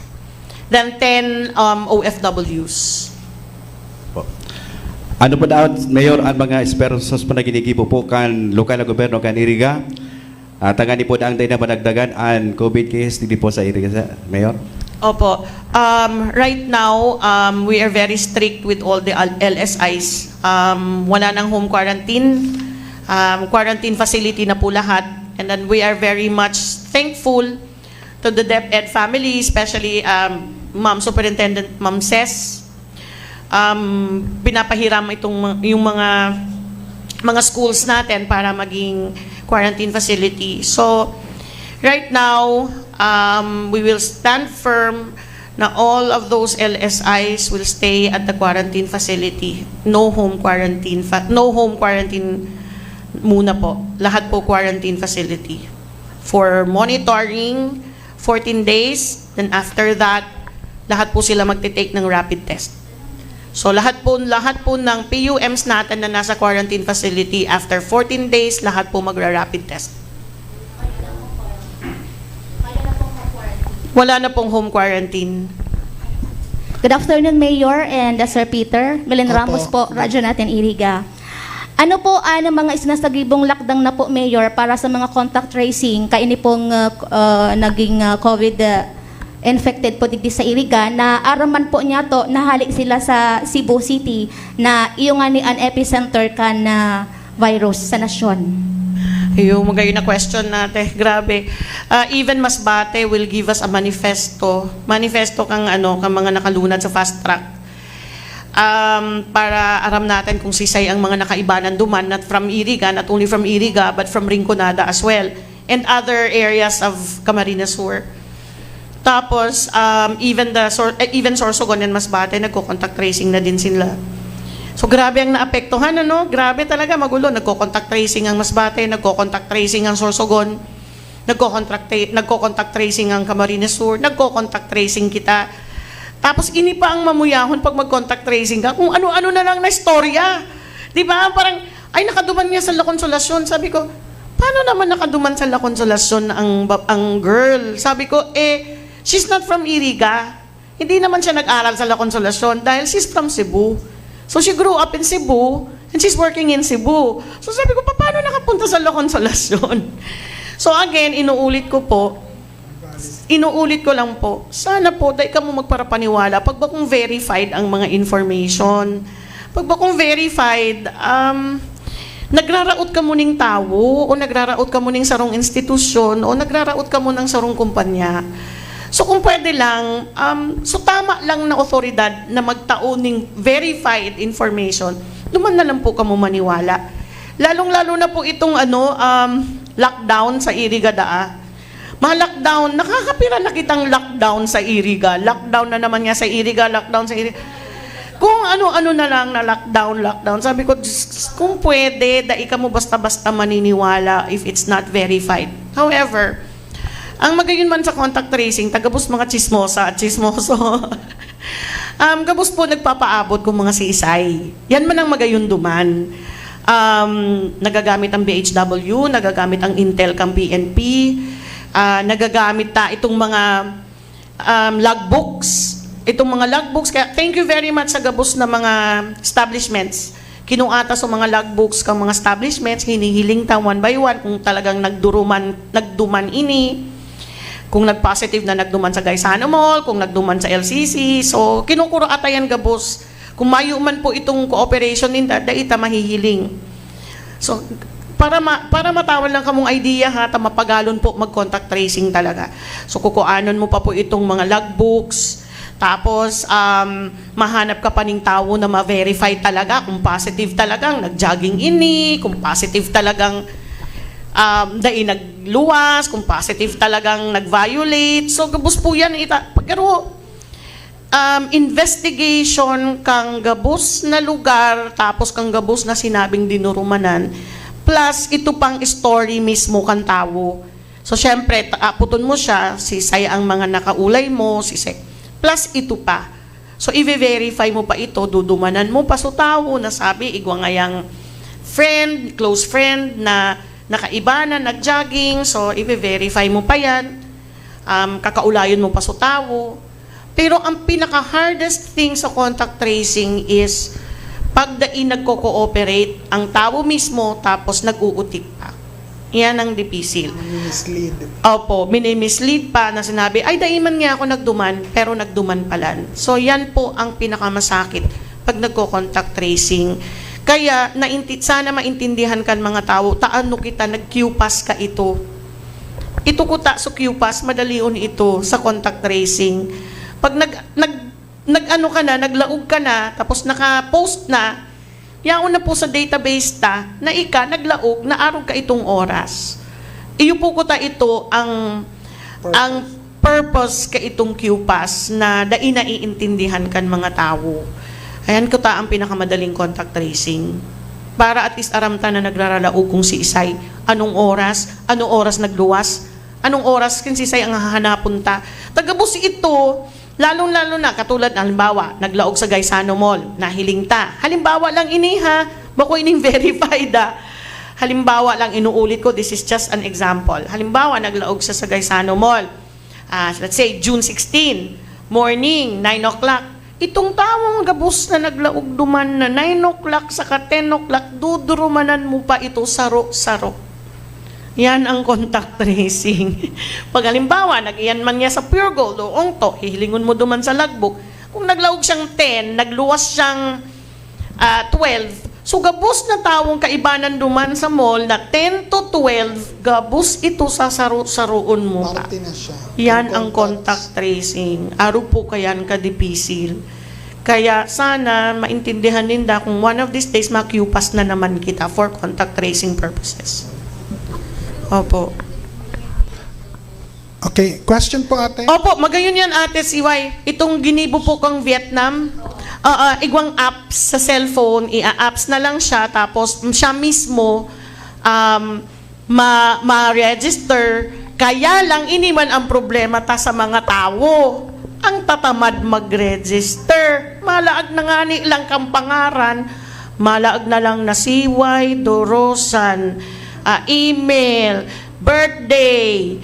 Then 10 OFWs. Ano po daw, Mayor, ang mga esperansos pa na ginigibo po kan lokal na gobyerno kan Iriga? Tangani po daang tayo na managdagan ang COVID case dito po sa Iriga, Mayor? Opo. Right now, we are very strict with all the LSIs. Wala nang home quarantine. Quarantine facility na po lahat. And then we are very much thankful to the DepEd family, especially Ma'am Superintendent Ma'am Ses. Pinapahiram yung mga schools natin para maging quarantine facility. So, right now, we will stand firm na all of those LSIs will stay at the quarantine facility. No home quarantine. No home quarantine muna po. Lahat po quarantine facility. For monitoring, 14 days. Then after that, lahat po sila magte-take ng rapid test. So lahat po ng PUMs natin na nasa quarantine facility, after 14 days, lahat po magra-rapid test. Wala na pong home quarantine. Good afternoon, Mayor and Sir Peter. Belen Opo. Ramos po, radyo natin Iriga. Ano po ang mga isinasagibong lockdown na po, Mayor, para sa mga contact tracing, kaini pong naging COVID infected po digdi sa Iriga, na araman po niya to, nahalik sila sa Cebu City, na iyong nga ni an epicenter kan na virus sa nasyon. Yung magayon na question natin, grabe. Even Masbate will give us a manifesto. Manifesto kang mga nakalunad sa fast track. Para aram natin kung sisay ang mga nakaibanan duman, not from Iriga, not only from Iriga, but from Rinconada as well, and other areas of Camarines Sur. Tapos, even Sorsogon and Masbate, nagko-contact tracing na din sila. So, grabe ang naapektuhan, Grabe talaga, magulo. Nagko-contact tracing ang Masbate, nagko-contact tracing ang Sorsogon, nagko-contact tracing ang Camarines Sur, nagko-contact tracing kita. Tapos, ini pa ang mamuyahon pag mag-contact tracing ka, kung ano-ano na lang na istorya. Di ba? Parang, ay, nakaduman niya sa La Consolacion. Sabi ko, paano naman nakaduman sa La Consolacion ang girl? Sabi ko, she's not from Iriga. Hindi naman siya nag-aral sa La Consolacion dahil she's from Cebu. So she grew up in Cebu and she's working in Cebu. So sabi ko, paano nakapunta sa La Consolacion? So again, inuulit ko lang po, sana po, dahil ka mo magparapaniwala, pag ba kung verified ang mga information, pag ba kung verified, nagraraot ka mo ning tao, o nagraraot ka mo ning sarong institusyon, o nagraraot ka mo ng sarong kumpanya. So kung pwede lang, so tama lang na otoridad na magtao ng verified information, duman na lang po ka mo maniwala. Lalong-lalo na po itong lockdown sa Iriga daa. Ma-lockdown, nakakapira na kitang lockdown sa Iriga. Lockdown na naman nga sa Iriga, lockdown sa Iriga. Kung ano-ano na lang na lockdown. Sabi ko, kung pwede, dai ka mo basta-basta maniniwala if it's not verified. However, ang magayon man sa contact tracing, tagabos mga chismosa at chismoso. Gabos po nagpapaabot kung mga sisay. Yan man ang magayon duman. Nagagamit ang BHW, nagagamit ang Intel kang PNP, nagagamit itong mga logbooks itong mga logbooks. Kaya thank you very much sa gabos na mga establishments. Kinuata sa mga logbooks kang mga establishments, hinihiling ta one by one kung talagang nagduman ini, kung nag-positive na nagduman sa Gaisano Mall, kung nagduman sa LCC. So, kinukuro atayan gabos. Kung mayuman po itong cooperation ninda, daita mahihiling. So, para matawan lang kamong idea ha, mapagalon po mag-contact tracing talaga. So, kukuanon mo pa po itong mga logbooks, tapos, mahanap ka pa ng tao na ma-verify talaga kung positive talagang nag-jogging ini, kung positive talagang nagluwas, kung positive talagang nag-violate. So, gabos po yan. Pero, investigation kang gabos na lugar, tapos kang gabos na sinabing dinurumanan, plus ito pang story mismo kang tao. So, syempre, puton mo siya, sisay ang mga nakaulay mo, plus ito pa. So, i-verify mo pa ito, dudumanan mo pa sa tao na sabi, igwa ngayang friend, close friend na nakaiba na, nag-jogging. So, i-verify mo pa yan. Kakaulayon mo pa sa tao. Pero ang pinaka-hardest thing sa contact tracing is pag nagko-cooperate ang tao mismo tapos nag-uutik pa. Yan ang dipisil. Mislead. Opo, minimislead pa na sinabi, ay daiman nga ako nagduman, pero nagduman palan. So yan po ang pinakamasakit pag nagko-contact tracing. Kaya sana maintindihan kan mga tao, taano kita nag-QPAS ka ito. Ito ko ta so QPAS, madalion ito sa contact tracing. Pag nag-ano ka na, naglaog ka na, tapos naka-post na, yaon na po sa database ta, na naglaog, na araw ka itong oras. Iyo po ko ta ito ang purpose ka itong QPAS na naiintindihan kan mga tao. Ayan ko ta ang pinakamadaling contact tracing. Para at least aramta na nagraralaog kung si Isay, anong oras nagluwas, anong oras kung si Isay ang hahanapon ta. Tagabos ito, lalong-lalo na, katulad, halimbawa, naglaog sa Gaisano Mall, nahiling ta. Halimbawa lang ini ha, bako ining verified ha. Halimbawa lang, inuulit ko, this is just an example. Halimbawa, naglaog sa Gaisano Mall. Let's say, June 16, morning, 9 o'clock. Itong tawang gabos na naglaog duman na 9 o'clock saka 10 o'clock, dudurumanan mo pa ito saro-saro. Yan ang contact tracing. Pag halimbawa, nag-iyan man niya sa Pure Gold o Ongto, hihilingon mo duman sa logbook. Kung naglaog siyang 10, nagluwas siyang 12, so gabos na tawong kaibanan duman sa mall na 10 to 12, gabos ito sa saruon mo pa. Parte na siya. Yan ang contact tracing. Aro po kayan kadipisil. Kaya sana maintindihan ninda kung one of these days makyupas na naman kita for contact tracing purposes. Opo. Okay, question po ate. Opo, magayon yan ate Siway. Itong ginibo po kang Vietnam, igwang apps sa cellphone, apps na lang siya, tapos siya mismo ma-register. Kaya lang iniman ang problema ta sa mga tao. Ang tatamad mag-register. Malaag na nga ni lang kang pangaran. Malaag na lang na Siway, Dorosan, email, birthday,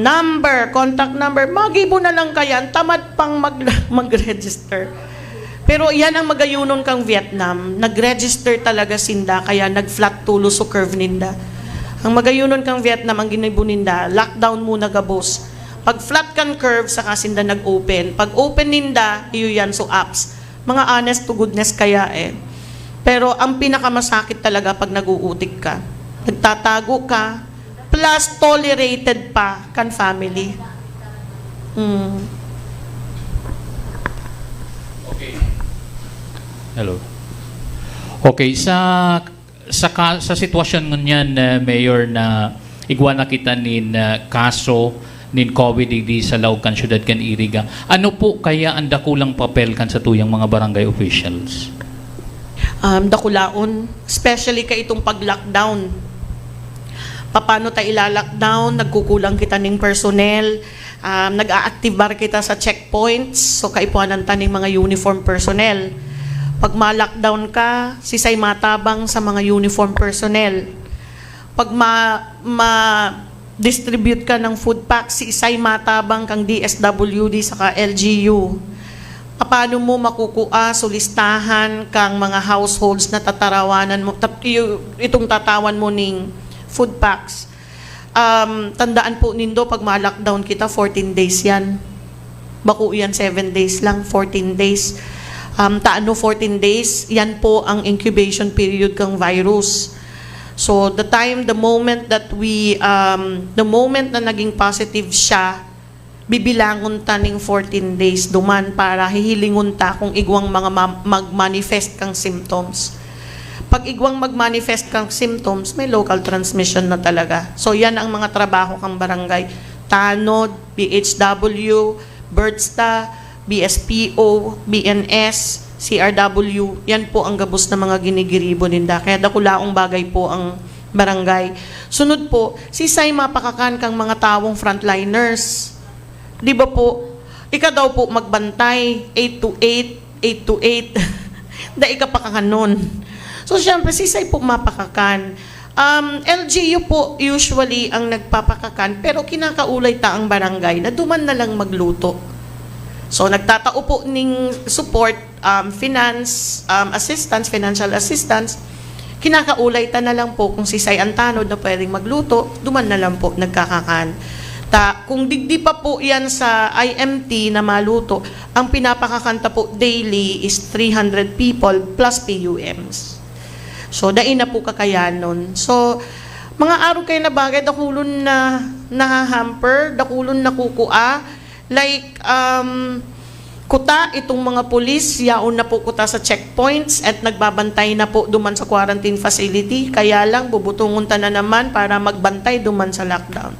number, contact number, magibo na lang kayan, tamad pang mag-register. Pero yan ang magayunon kang Vietnam, nag-register talaga sinda, kaya nag-flat tulo so curve ninda. Ang magayunon kang Vietnam, ang ginibo ninda, lockdown muna gabos. Pag flat kang curve, saka sinda nag-open. Pag open ninda, iyo yan so apps. Mga honest to goodness kaya eh. Pero ang pinakamasakit talaga pag nag-uutik ka, nagtatago ka, plus tolerated pa kan family. Okay. Hello. Okay, sa sitwasyon ngunyan, Mayor, na igwa na kita nin kaso nin COVID di sa Laog kan syudad kan Iriga, ano po kaya ang dakulang papel kan sa tuyang mga barangay officials? Dakulaon, especially ka itong pag-lockdown. Paano tayo ila-lockdown? Nagkukulang kita ng personnel, nag-a-active kita sa checkpoints, so kaipuanan ta ng mga uniform personnel. Pag ma-lockdown ka, sisay matabang sa mga uniform personnel. Pag distribute ka ng food packs, si isay matabang kang DSWD saka LGU. Paano mo makukuha, sulistahan kang mga households na tatarawanan mo, itong tatawan mo ning food packs. Tandaan po nindo, pag ma-lockdown kita, 14 days yan. Baku yan 7 days lang, 14 days. Taano 14 days, yan po ang incubation period kang virus. So the moment na naging positive siya, bibilangon ta ning 14 days duman para hihilingon ta kung igwang mga mag-manifest kang symptoms. Pag igwang mag-manifest kang symptoms, may local transmission na talaga. So yan ang mga trabaho kang barangay. Tanod, BHW, BERTSTA, BSPO, BNS, CRW, yan po ang gabos na mga ginigiribo ninda. Kaya dakulaong bagay po ang barangay. Sunod po, sisay mapakakan kang mga tawong frontliners. Di ba po, ika daw po magbantay, 8 to 8, da ika pakakanon. So, syempre, sisay po mapakakan. LGU po usually ang nagpapakakan, pero kinakaulay ta ang barangay na duman na lang magluto. So, nagtatao po ning support, finance, financial assistance, kinakaulay ta na lang po kung sisay ang tanod na pwedeng magluto, duman na lang po nagkakakan. Kung digdi pa po yan sa IMT na maluto, ang pinapakakanta po daily is 300 people plus PUMs. So, dain na po kakayan nun. So, mga araw kayo na bagay, dakulon na nahahamper, dakulon na kukua, like, kuta, itong mga pulis, yaon na po kuta sa checkpoints at nagbabantay na po duman sa quarantine facility. Kaya lang, bubutungon ta na naman para magbantay duman sa lockdown.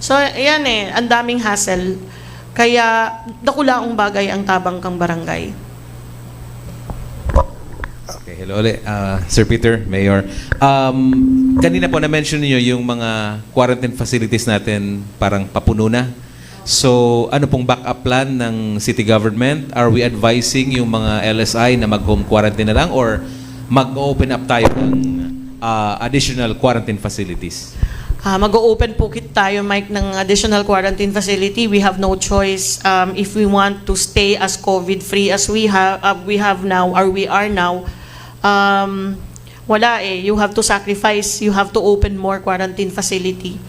So, yan ang daming hassle. Kaya, dakulaong bagay ang tabang kang barangay. Okay, hello ulit. Sir Peter, Mayor. Kanina po na-mention niyo yung mga quarantine facilities natin parang papuno na. So, ano pong backup plan ng city government? Are we advising yung mga LSI na mag-home quarantine na lang or mag-open up tayo ng additional quarantine facilities? Mag-open po tayo, Mike, ng additional quarantine facility. We have no choice if we want to stay as COVID-free as we have now or we are now. Wala you have to sacrifice, you have to open more quarantine facility.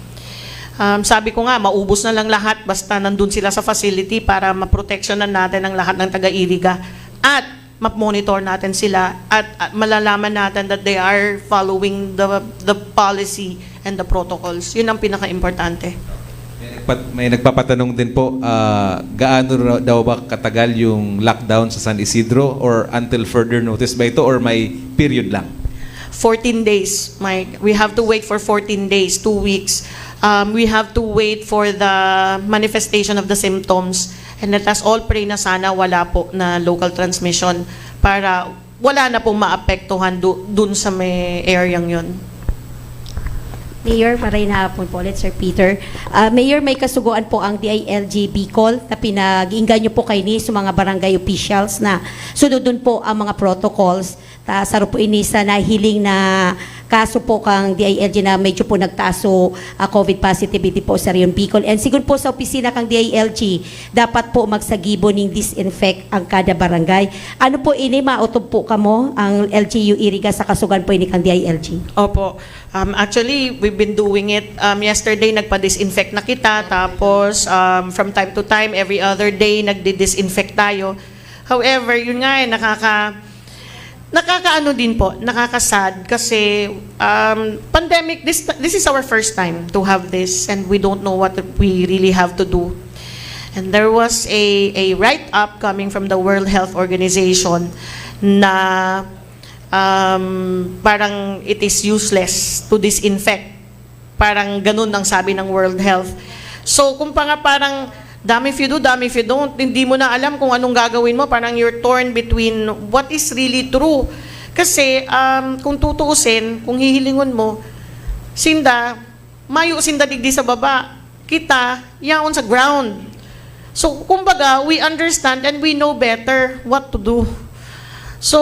Sabi ko nga, maubos na lang lahat basta nandun sila sa facility para ma-protectionan natin ang lahat ng taga-Iriga at ma-monitor natin sila at malalaman natin that they are following the policy and the protocols. Yun ang pinaka-importante. May nagpapatanong din po, gaano daw ba katagal yung lockdown sa San Isidro or until further notice ba ito or may period lang? 14 days, Mike. We have to wait for 14 days, 2 weeks. We have to wait for the manifestation of the symptoms. And let us all pray na sana wala po na local transmission para wala na pong maapektuhan dun sa may areang yun. Mayor, maray na hapon po ulit, Sir Peter. Mayor, may kasuguan po ang DILG Bicol na pinag-iinggan niyo po kayo ni sa mga barangay officials na sunodun po ang mga protocols. Saro po ini sa nahiling na kaso po kang DILG na medyo po nagtaso COVID positivity po sa Rion Bicol. And siguro po sa opisina kang DILG, dapat po magsagibo ng disinfect ang kada barangay. Ano po ini, mautob po kamo ang LGU Iriga sa kasugan po ini kang DILG? Opo. Actually, we've been doing it. Yesterday, nagpa-disinfect na kita. Tapos, from time to time, every other day, nagdi-disinfect tayo. However, yun nga nakakaano din po, nakakasad kasi pandemic, this is our first time to have this and we don't know what we really have to do. And there was a write-up coming from the World Health Organization na parang it is useless to disinfect. Parang ganun ang sabi ng World Health. So kung parang damn if you do, damn if you don't, hindi mo na alam kung anong gagawin mo. Parang you're torn between what is really true. Kasi kung tutuusin, kung hihilingon mo, mayo sinda digdi sa baba, kita, yaon sa ground. So, kumbaga, we understand and we know better what to do. So,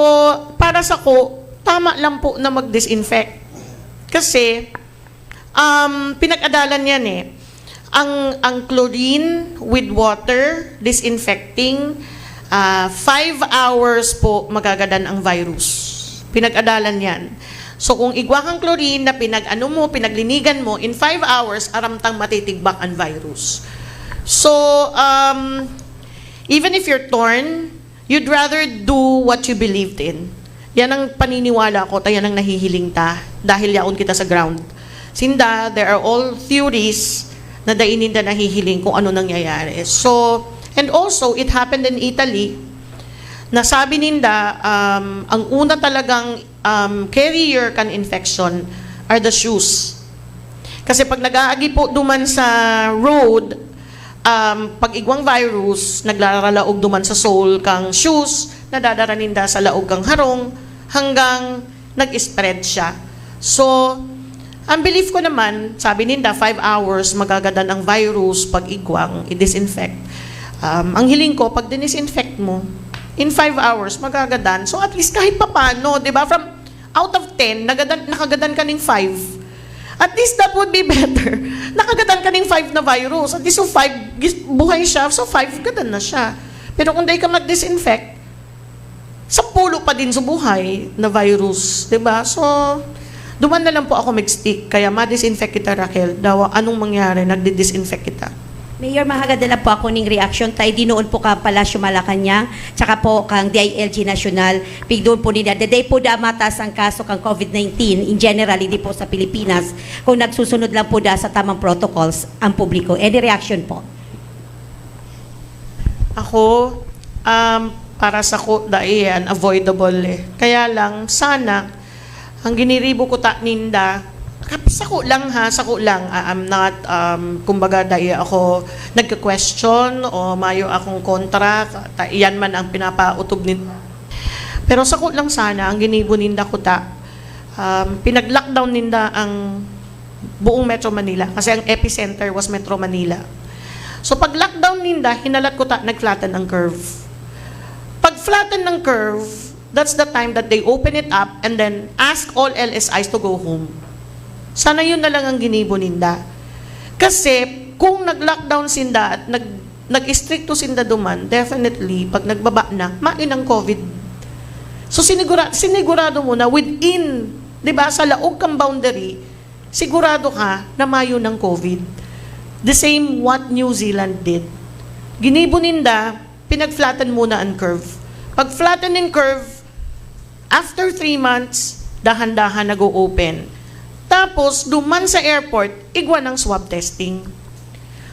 para sa ko, tama lang po na mag-disinfect. Kasi, Pinag-adalan yan eh. Ang chlorine with water, disinfecting, 5 hours po magagadan ang virus. Pinag-adalan yan. So kung igwa kang chlorine na pinaglinigan mo, in 5 hours, aramtang matitigbak ang virus. So, even if you're torn, you'd rather do what you believed in. Yan ang paniniwala ko, yan ang nahihiling ta, dahil yaon kita sa ground. Sinda, there are all theories na dainin na nahihiling kung ano nangyayari. So, and also, it happened in Italy, na sabi ninda, ang una talagang carrier kan infection are the shoes. Kasi pag nag-aagi po duman sa road, pag igwang virus, naglaralaog duman sa sole kang shoes, nadadara ninda sa laog kang harong, hanggang nag-spread siya. So, ang belief ko naman, sabi ninda, 5 hours magagadan ang virus pag igwang, i-disinfect. Ang hiling ko, pag dinisinfect mo, in 5 hours, magagadan. So, at least kahit papano, di ba? From out of 10, nakagadan ka ng 5. At least that would be better. Nakagadan ka ng 5 na virus. At least yung 5, buhay siya. So, 5, gadan na siya. Pero kung di ka mag-disinfect, 10 pa din sa buhay na virus. Di ba? So, duman na lang po ako mag-stick. Kaya ma-disinfect kita, Raquel. Daw, anong mangyari? Nagdi-disinfect kita. Mayor, mahagadala po ako ng reaction tayo. Di noon po ka Palasyo Malacanang, tsaka po kang DILG National. Doon po nila, the day po da matas ang kaso kang COVID-19, in general, hindi po sa Pilipinas, kung nagsusunod lang po da sa tamang protocols ang publiko. Any reaction po? Ako, para sa ko, unavoidable eh. Kaya lang, sana, ang giniribo ko ta ninda, sako lang ha, sako lang. I'm not, kumbaga, ako nagka-question o mayo akong kontra. Iyan man ang pinapautob ninda. Pero sako lang sana, ang ginibo ninda ko ta, pinag-lockdown ninda ang buong Metro Manila. Kasi ang epicenter was Metro Manila. So pag lockdown ninda, hinalat ko ta, nag-flatten ang curve. Pag flatten ng curve, that's the time that they open it up and then ask all LSIs to go home. Sana yun na lang ang ginibo ninda. Kasi kung nag-lockdown sinda at nag-istricto sinda duman, definitely, pag nagbaba na, main ang COVID. So sinigurado mo na within, di ba, sa laog kang boundary, sigurado ka na mayo ng COVID. The same what New Zealand did. Ginibo ninda, pinag-flatten muna ang curve. Pag flatten yung curve, after 3 months, dahan-dahan nag-o-open. Tapos, duman sa airport, igwa ng swab testing.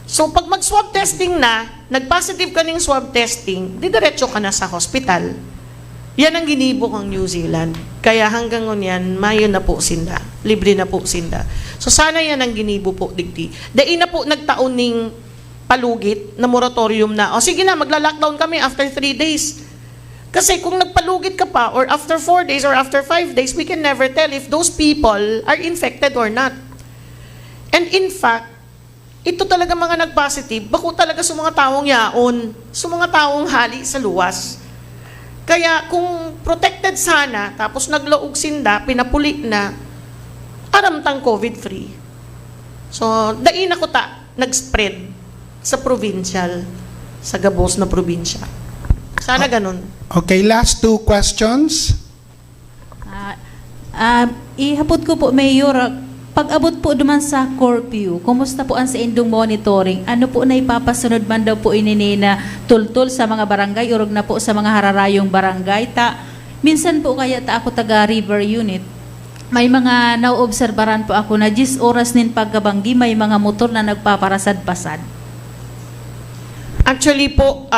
So, pag mag-swab testing na, nag-positive ka ng swab testing, didiretso ka na sa hospital. Yan ang ginibo ng New Zealand. Kaya hanggang ngunyan, mayo na po sinda. Libre na po sinda. So, sana yan ang ginibo po, digdi. Dahil na po nagtaon ng palugit na moratorium na, o sige na, magla-lockdown kami after 3 days. Kasi kung nagpalugit ka pa, or after 4 days, or after 5 days, we can never tell if those people are infected or not. And in fact, ito talaga mga nag-positive, bako talaga sa mga taong yaon, sa mga taong hali sa luwas. Kaya kung protected sana, tapos naglaog sinda, pinapuli na, aramtang COVID-free. So, dain ako nag-spread sa provincial, sa gabos na probinsya. Sana ganun. Okay, last 2 questions. Ihapot ko po, Mayor, pag-abot po duman sa curfew, kumusta po ang sa indong monitoring? Ano po na ipapasunod man daw po inini na tultul sa mga barangay, urog na po sa mga hararayong barangay? Minsan po kaya ako taga River Unit, may mga nauobserbaran po ako na 10 oras nin pagkabanggi, may mga motor na nagpaparasad-pasad. Actually po,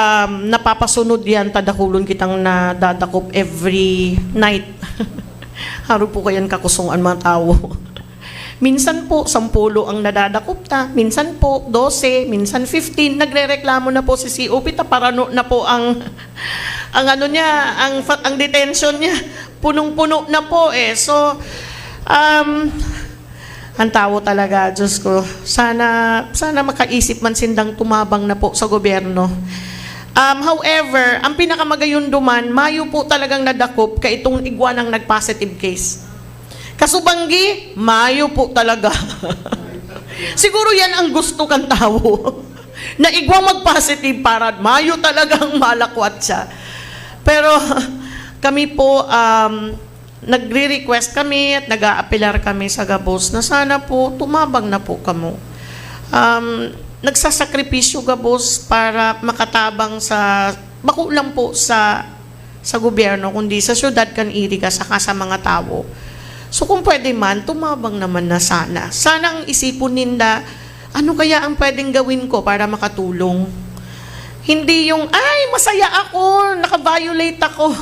napapasunod yan, tadakulon kitang nadadakop every night. Haro po kayan kakusungan mga tao. Minsan po, 10 ang nadadakop ta. Minsan po, 12, minsan 15. Nagre-reklamo na po si COP, parano na po ang ano niya, ang detention niya. Punong-puno na po eh. So, ang tao talaga, Diyos ko, sana makaisip man sindang tumabang na po sa gobyerno. However, ang pinakamagayon duman, mayo po talagang nadakop ka itong igwanang nag-positive case. Kasubanggi, Mayo po talaga. Siguro yan ang gusto kang tao. Na igwang mag-positive para Mayo talagang malakwat siya. Pero kami po, nagre-request kami at nag-aapilar kami sa Gabos na sana po tumabang na po kamo. Nagsasakripisyo Gabos para makatabang sa, bako lang po sa gobyerno, kundi sa syudad kan Iriga saka sa mga tao. So kung pwede man, tumabang naman na sana. Sana ang isipon ninda, ano kaya ang pwedeng gawin ko para makatulong? Hindi yung, ay, masaya ako, naka-violate ako.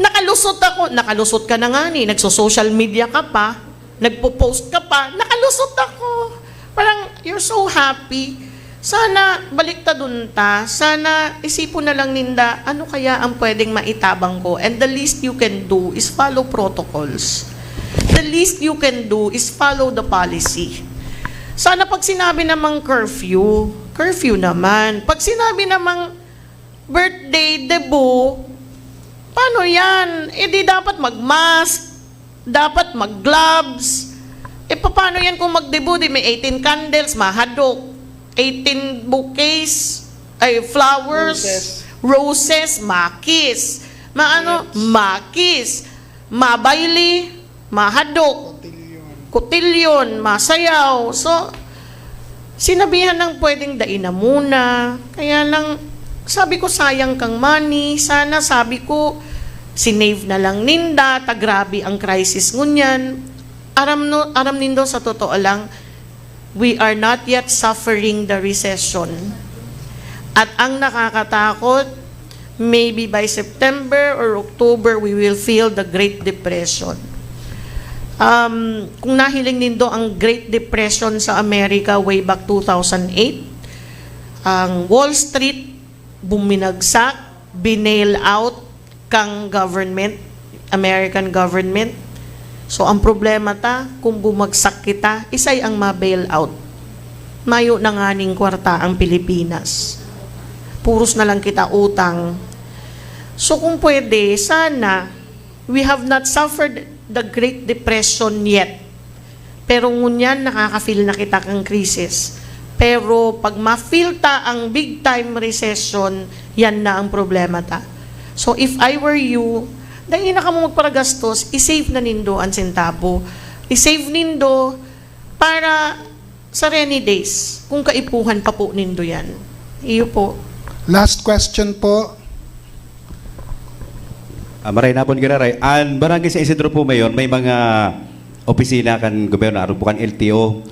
Nakalusot ako. Nakalusot ka na nga ni, nagso-social media ka pa, nagpo-post ka pa, nakalusot ako. Parang, you're so happy. Sana, balik ta dun ta. Sana, isipon na lang ninda, ano kaya ang pwedeng maitabang ko? And the least you can do is follow protocols. The least you can do is follow the policy. Sana pag sinabi namang curfew naman. Pag sinabi namang birthday, debut, paano yan? Eh di dapat mag-mask, dapat mag-gloves. Eh paano yan kung mag-debut? Di may 18 candles, mahadok, 18 bouquets, ay flowers, roses, makis. Makis. Mabayli, mahadok, kotilyon, masayaw. So, sinabihan ng pwedeng daina muna. Kaya lang, sabi ko sayang kang money. Sana sabi ko, sinave na lang ninda, tagrabe ang crisis ngunyan. Aram nindo sa totoo lang, we are not yet suffering the recession. At ang nakakatakot, maybe by September or October, we will feel the Great Depression. Kung nahiling nindo ang Great Depression sa Amerika way back 2008, ang Wall Street buminagsak, binail out kang government, American government. So ang problema ta, kung bumagsak kita, isay ang ma-bail out. Mayo na nga ning kwarta ang Pilipinas. Puros na lang kita utang. So kung pwede, sana, we have not suffered the Great Depression yet. Pero ngunyan, nakaka-feel na kita kang krisis. Pero pag ma-feel ta ang big time recession, yan na ang problema ta. So if I were you, dahil na ka mo magparagastos, isave na nindo ang sentabo. Isave nindo para sa rainy days, kung kaipuhan pa po nindo yan. Iyo po. Last question po. Maray na po giraray. Ang barangay sa Isidro po mayon, may mga opisina kan gobyerno, aron po kan LTO.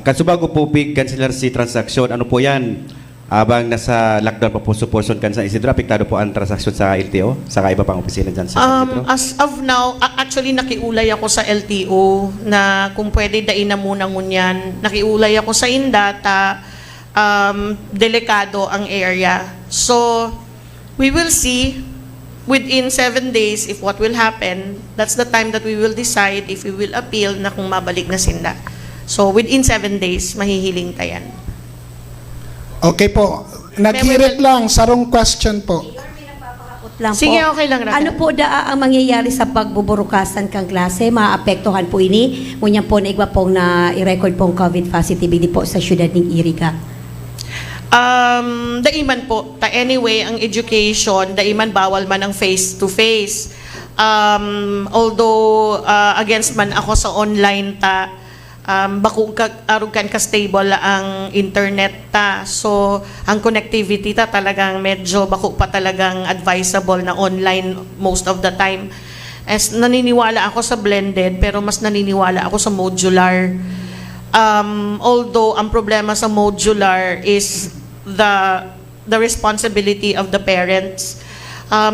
Kan subago po big cancellery transaction, ano po yan? Abang nasa lockdown pa po supporson kan sa Isidro, apektado po ang transaksyon sa LTO? Sa iba pang opisina dyan sa Isidro? As of now, actually nakiulay ako sa LTO na kung pwede dain na muna ngunyan. Nakiulay ako sa Indata, delikado ang area. So, we will see within 7 days if what will happen. That's the time that we will decide if we will appeal na kung mabalik na sinda. So, within 7 days, mahihiling tayan. Okay po. Naghirit lang, sarong question po. Lang Sige, po. okay lang, Raquel. Ano po ang mangyayari sa pagbuburukasan kang klase? Maapektuhan po ini? Ngunyan po na igwa pong na i-record pong COVID positivity po sa syudad ng Iriga. Daiman po. Anyway, ang education, daiman bawal man ang face-to-face. Although, against man ako sa online ta, bako arugan ka stable ang internet ta. So, ang connectivity ta talagang medyo bako pa talagang advisable na online most of the time. As naniniwala ako sa blended, pero mas naniniwala ako sa modular. Although, ang problema sa modular is the responsibility of the parents.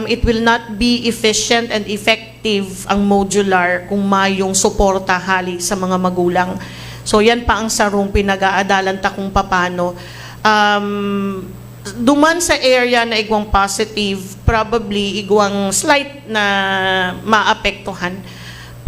It will not be efficient and effective ang modular kung mayong suporta hali sa mga magulang. So yan pa ang sarong pinag-aadalan ta kung papano. Duman sa area na igwang positive, probably igwang slight na maapektuhan.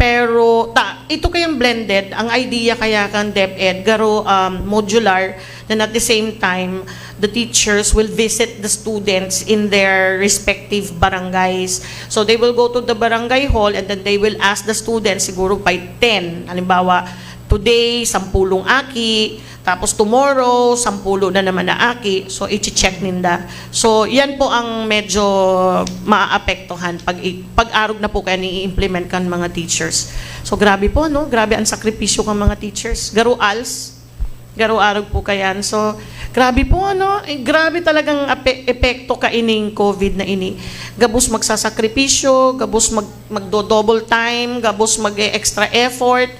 Pero ito kayang blended, ang idea kaya kan DepEd, garo modular, then at the same time, the teachers will visit the students in their respective barangays. So they will go to the barangay hall and then they will ask the students siguro by 10. Halimbawa, today, 10 aki, tapos tomorrow, 10 na naman na aki. So, i-check ninda. So, yan po ang medyo maaapektuhan pag-arog na po kaya ni-implement kan mga teachers. So, grabe po, no? Grabe ang sakripisyo kan mga teachers. Garo-arog po kayan. So, grabe po, ano? Grabe talagang epekto ka ining COVID na ini. Gabos magsasakripisyo, gabos magdo-double time, gabos mag-extra effort.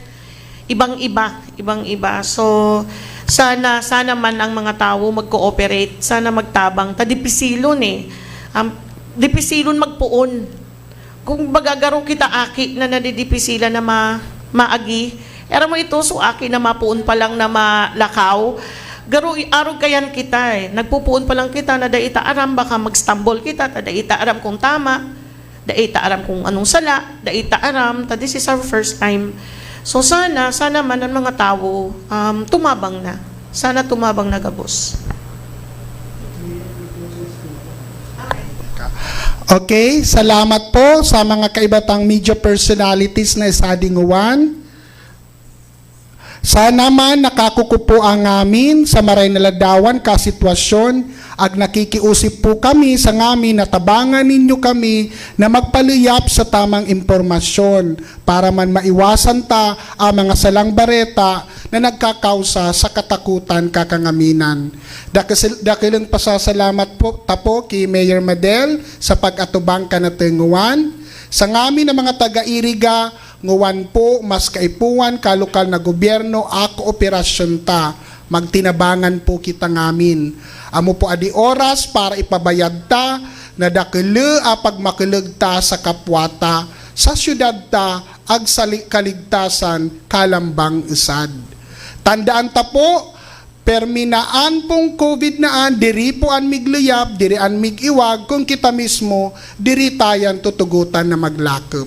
Ibang-iba. So, sana man ang mga tao mag-cooperate, sana magtabang. Dipisilon eh. Dipisilon magpuon. Kung bagagaro kita aki na nadidipisilan na maagi, era mo ito, so aki na mapuon pa lang na malakaw, garo arog kayan kita eh. Nagpupuon pa lang kita na daita aram, baka mag-stumble kita, daita aram kung tama, daita aram kung anong sala, daita aram, this is our first time. So sana man ang mga tao tumabang na. Sana tumabang na gabos. Okay, salamat po sa mga kaibatang media personalities na isadinguan. Sana man nakakukupo ang amin sa maray naladawan ka sitwasyon ag nakikiusip po kami sa ngamin na tabangan ninyo kami na magpaluyap sa tamang impormasyon para man maiwasan ta ang mga salang bareta na nagkakausa sa katakutan kakangaminan. Dakilang pasasalamat po tapo kay Mayor Madel sa pag-atubang kanatinguan. Sa ngamin ng mga taga-Iriga, nguwan po, mas kaipuan, kalokal na gobyerno, ako operasyon ta. Magtinabangan po kita ngamin. Amo po adi oras para ipabayad ta, na dakele apag makilig ta sa kapwata, sa syudad ta, ag sa kaligtasan, kalambang isad. Tandaan ta po, perminaan pong COVID naan, diri po an migluyab, diri an migiwag, kung kita mismo, diri tayan tutugutan na maglakop.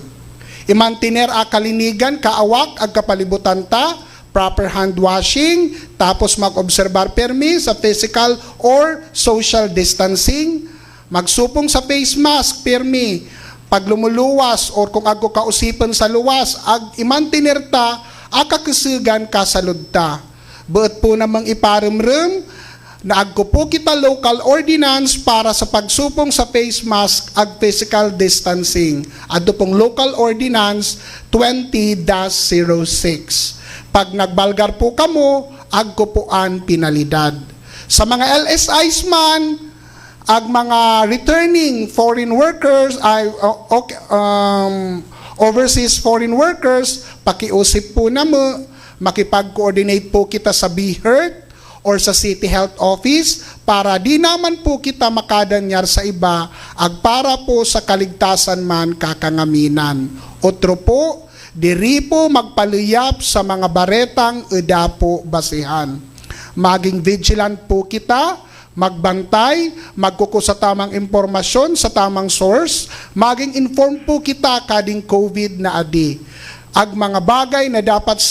Imantiner a kalinigan, kaawak, ag kapalibutan ta, proper hand washing, tapos mag-obserbar permi sa physical or social distancing, magsupong sa face mask permi, pag lumuluwas or kung ago kausipan sa luwas, ag imantiner ta, akakasugan kasalud ta. Buot po namang iparumrum na agko po kita local ordinance para sa pagsupong sa face mask ag physical distancing. Adto pong local ordinance 20-06. Pag nagbalgar po kamo, agko po an pinalidad. Sa mga LSIs man, ag mga returning foreign workers, overseas foreign workers, pakiusip po na mo, makipag-coordinate po kita sa BHERT or sa City Health Office para di naman po kita makadanyar sa iba ag para po sa kaligtasan man kakangaminan. Otro po, diri po magpaluyap sa mga baretang edapo basihan. Maging vigilant po kita, magbantay, magkuko sa tamang impormasyon, sa tamang source, maging inform po kita kading COVID na adi. Ag mga bagay na dapat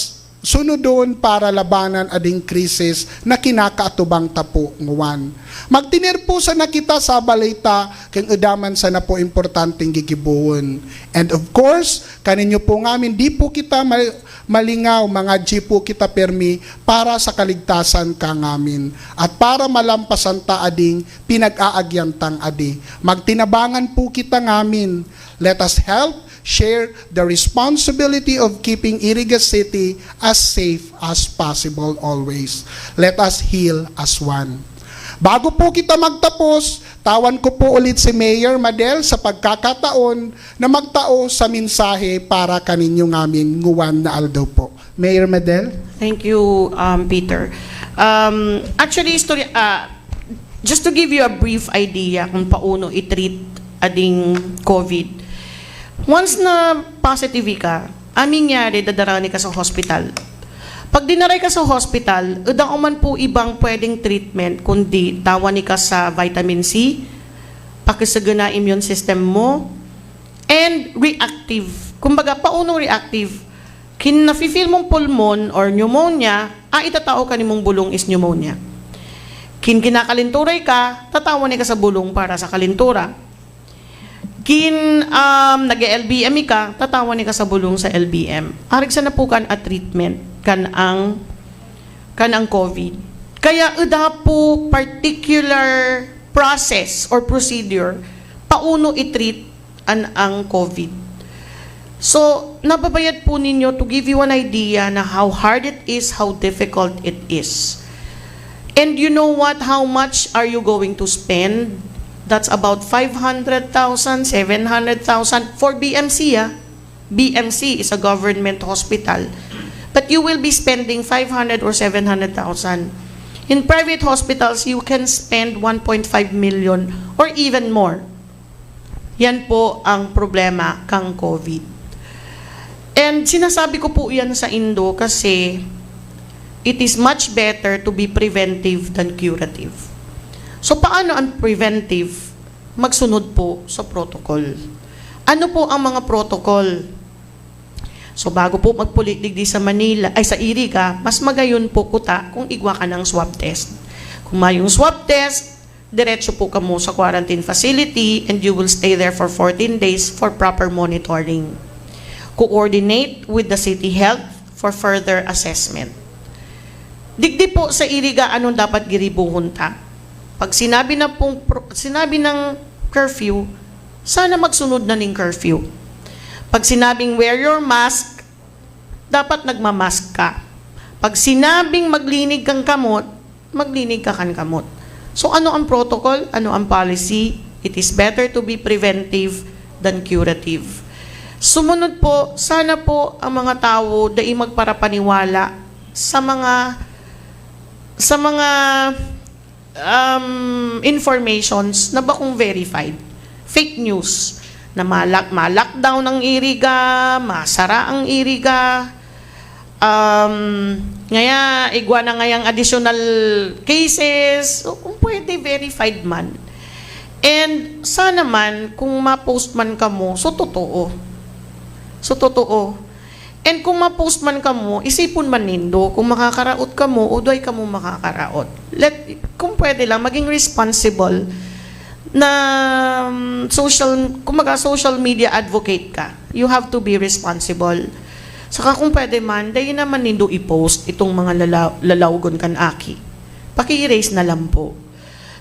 sunodon para labanan ading krisis na kinakaatubang tapo nguwan. Magtinir po sa nakita sa balita kung edaman sa na po importanteng gigibuon. And of course, kaninyo po ngamin, di po kita malingaw, mga G po kita permi para sa kaligtasan ka ngamin. At para malampasan ta ading pinag-aagyantang adi. Magtinabangan po kita ngamin. Let us help share the responsibility of keeping Iriga City as safe as possible always. Let us heal as one. Bago po kita magtapos, tawan ko po ulit si Mayor Madel sa pagkakataon na magtao sa mensahe para kaninyo ngamin nguwan na aldaw po. Mayor Madel? Thank you, Peter. Actually, just to give you a brief idea kung paano i-treat ading COVID. Once na positive ka, aming nyari, dadarani ka sa hospital. Pag dinaray ka sa hospital, udang man po ibang pwedeng treatment, kundi tawani ka sa vitamin C, pakisagana immune system mo, and reactive Kumbaga, paunong reactive. Kin nafe-feel mong pulmon or pneumonia, itatao ka ni mong bulong is pneumonia. Kin kinakalinturay ka, tatawanin ka sa bulong para sa kalintura. Kin nag-LBM ka, tatawanin ka sa bulong sa LBM. Arig sa napukan at treatment kan ang COVID. Kaya po particular process or procedure pauno i-treat ang COVID. So, nababayad po ninyo to give you an idea na how hard it is, how difficult it is. And you know what? How much are you going to spend? That's about 500,000, 700,000 for BMC. BMC is a government hospital. But you will be spending 500 or 700,000. In private hospitals, you can spend 1.5 million or even more. Yan po ang problema kang COVID. And sinasabi ko po yan sa Indo kasi it is much better to be preventive than curative. So paano ang preventive? Magsunod po sa protocol. Ano po ang mga protocol? So bago po magpulikdig sa Manila, sa Iriga, mas magayon po kuta kung igwa ka ng swab test. Kung mayong swab test, diretso po ka mo sa quarantine facility and you will stay there for 14 days for proper monitoring. Coordinate with the city health for further assessment. Digdi po sa Iriga, anong dapat giribuhon ta? Pag sinabi ng curfew, sana magsunod na ng curfew. Pag sinabing wear your mask, dapat nagmamask ka. Pag sinabing maglinig kang kamot, maglinig ka kan kamot. So ano ang protocol? Ano ang policy? It is better to be preventive than curative. Sumunod po, sana po ang mga tao dai magparapaniwala sa mga informations na bakong verified. Fake news na ma-lockdown ang Iriga, masara ang Iriga, ngaya igwa na ngayang additional cases, so, kung pwede verified man. And sana man, kung ma-post man ka mo, so totoo. And kung ma-post man ka mo, isipon man nindo, kung makakaraot ka mo, o doy ka mo makakaraot. Kung pwede lang, maging responsible na social media advocate ka. You have to be responsible. Saka kung pwede man, dahil naman nindo i-post itong mga lalawgon kan aki. Paki-erase na lang po.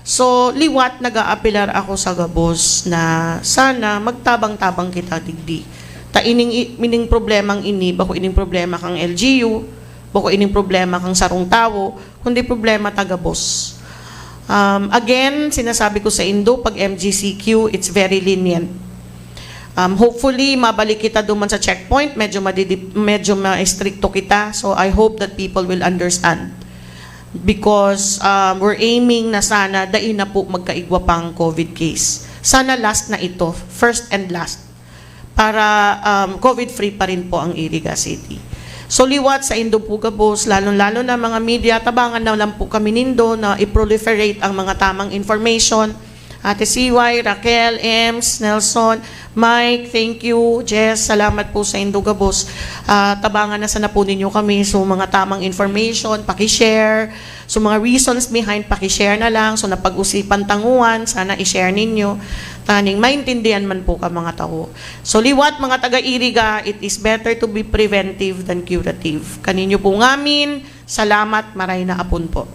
So, liwat nag-aapilar ako sa gabos na sana magtabang-tabang kita digdi. Ta ining problemang ini, bako ining problema kang LGU, bako ining problema kang sarong tawo, kundi problema taga-boss. Again, sinasabi ko sa Indo, pag MGCQ, it's very lenient. Hopefully, mabalik kita duman sa checkpoint, medyo ma-stricto kita, so I hope that people will understand. Because we're aiming na sana, dain na po magkaigwa pang COVID case. Sana last na ito, first and last. Para COVID-free pa rin po ang Iriga City. So liwat sa Indo po gabos, lalo na mga media, tabangan na lang po kami nindo na i-proliferate ang mga tamang information. Ate CY, Raquel, Ems, Nelson, Mike, thank you. Jess, salamat po sa Indo gabos. Tabangan na sana po ninyo kami. So mga tamang information, pakishare. So mga reasons behind, pakishare na lang. So napag-usipan tanguan, sana i-share ninyo. Taning maintindihan man po ka mga tao. So liwat mga taga-Iriga, it is better to be preventive than curative. Kaninyo po ngamin, salamat, maray na apon po.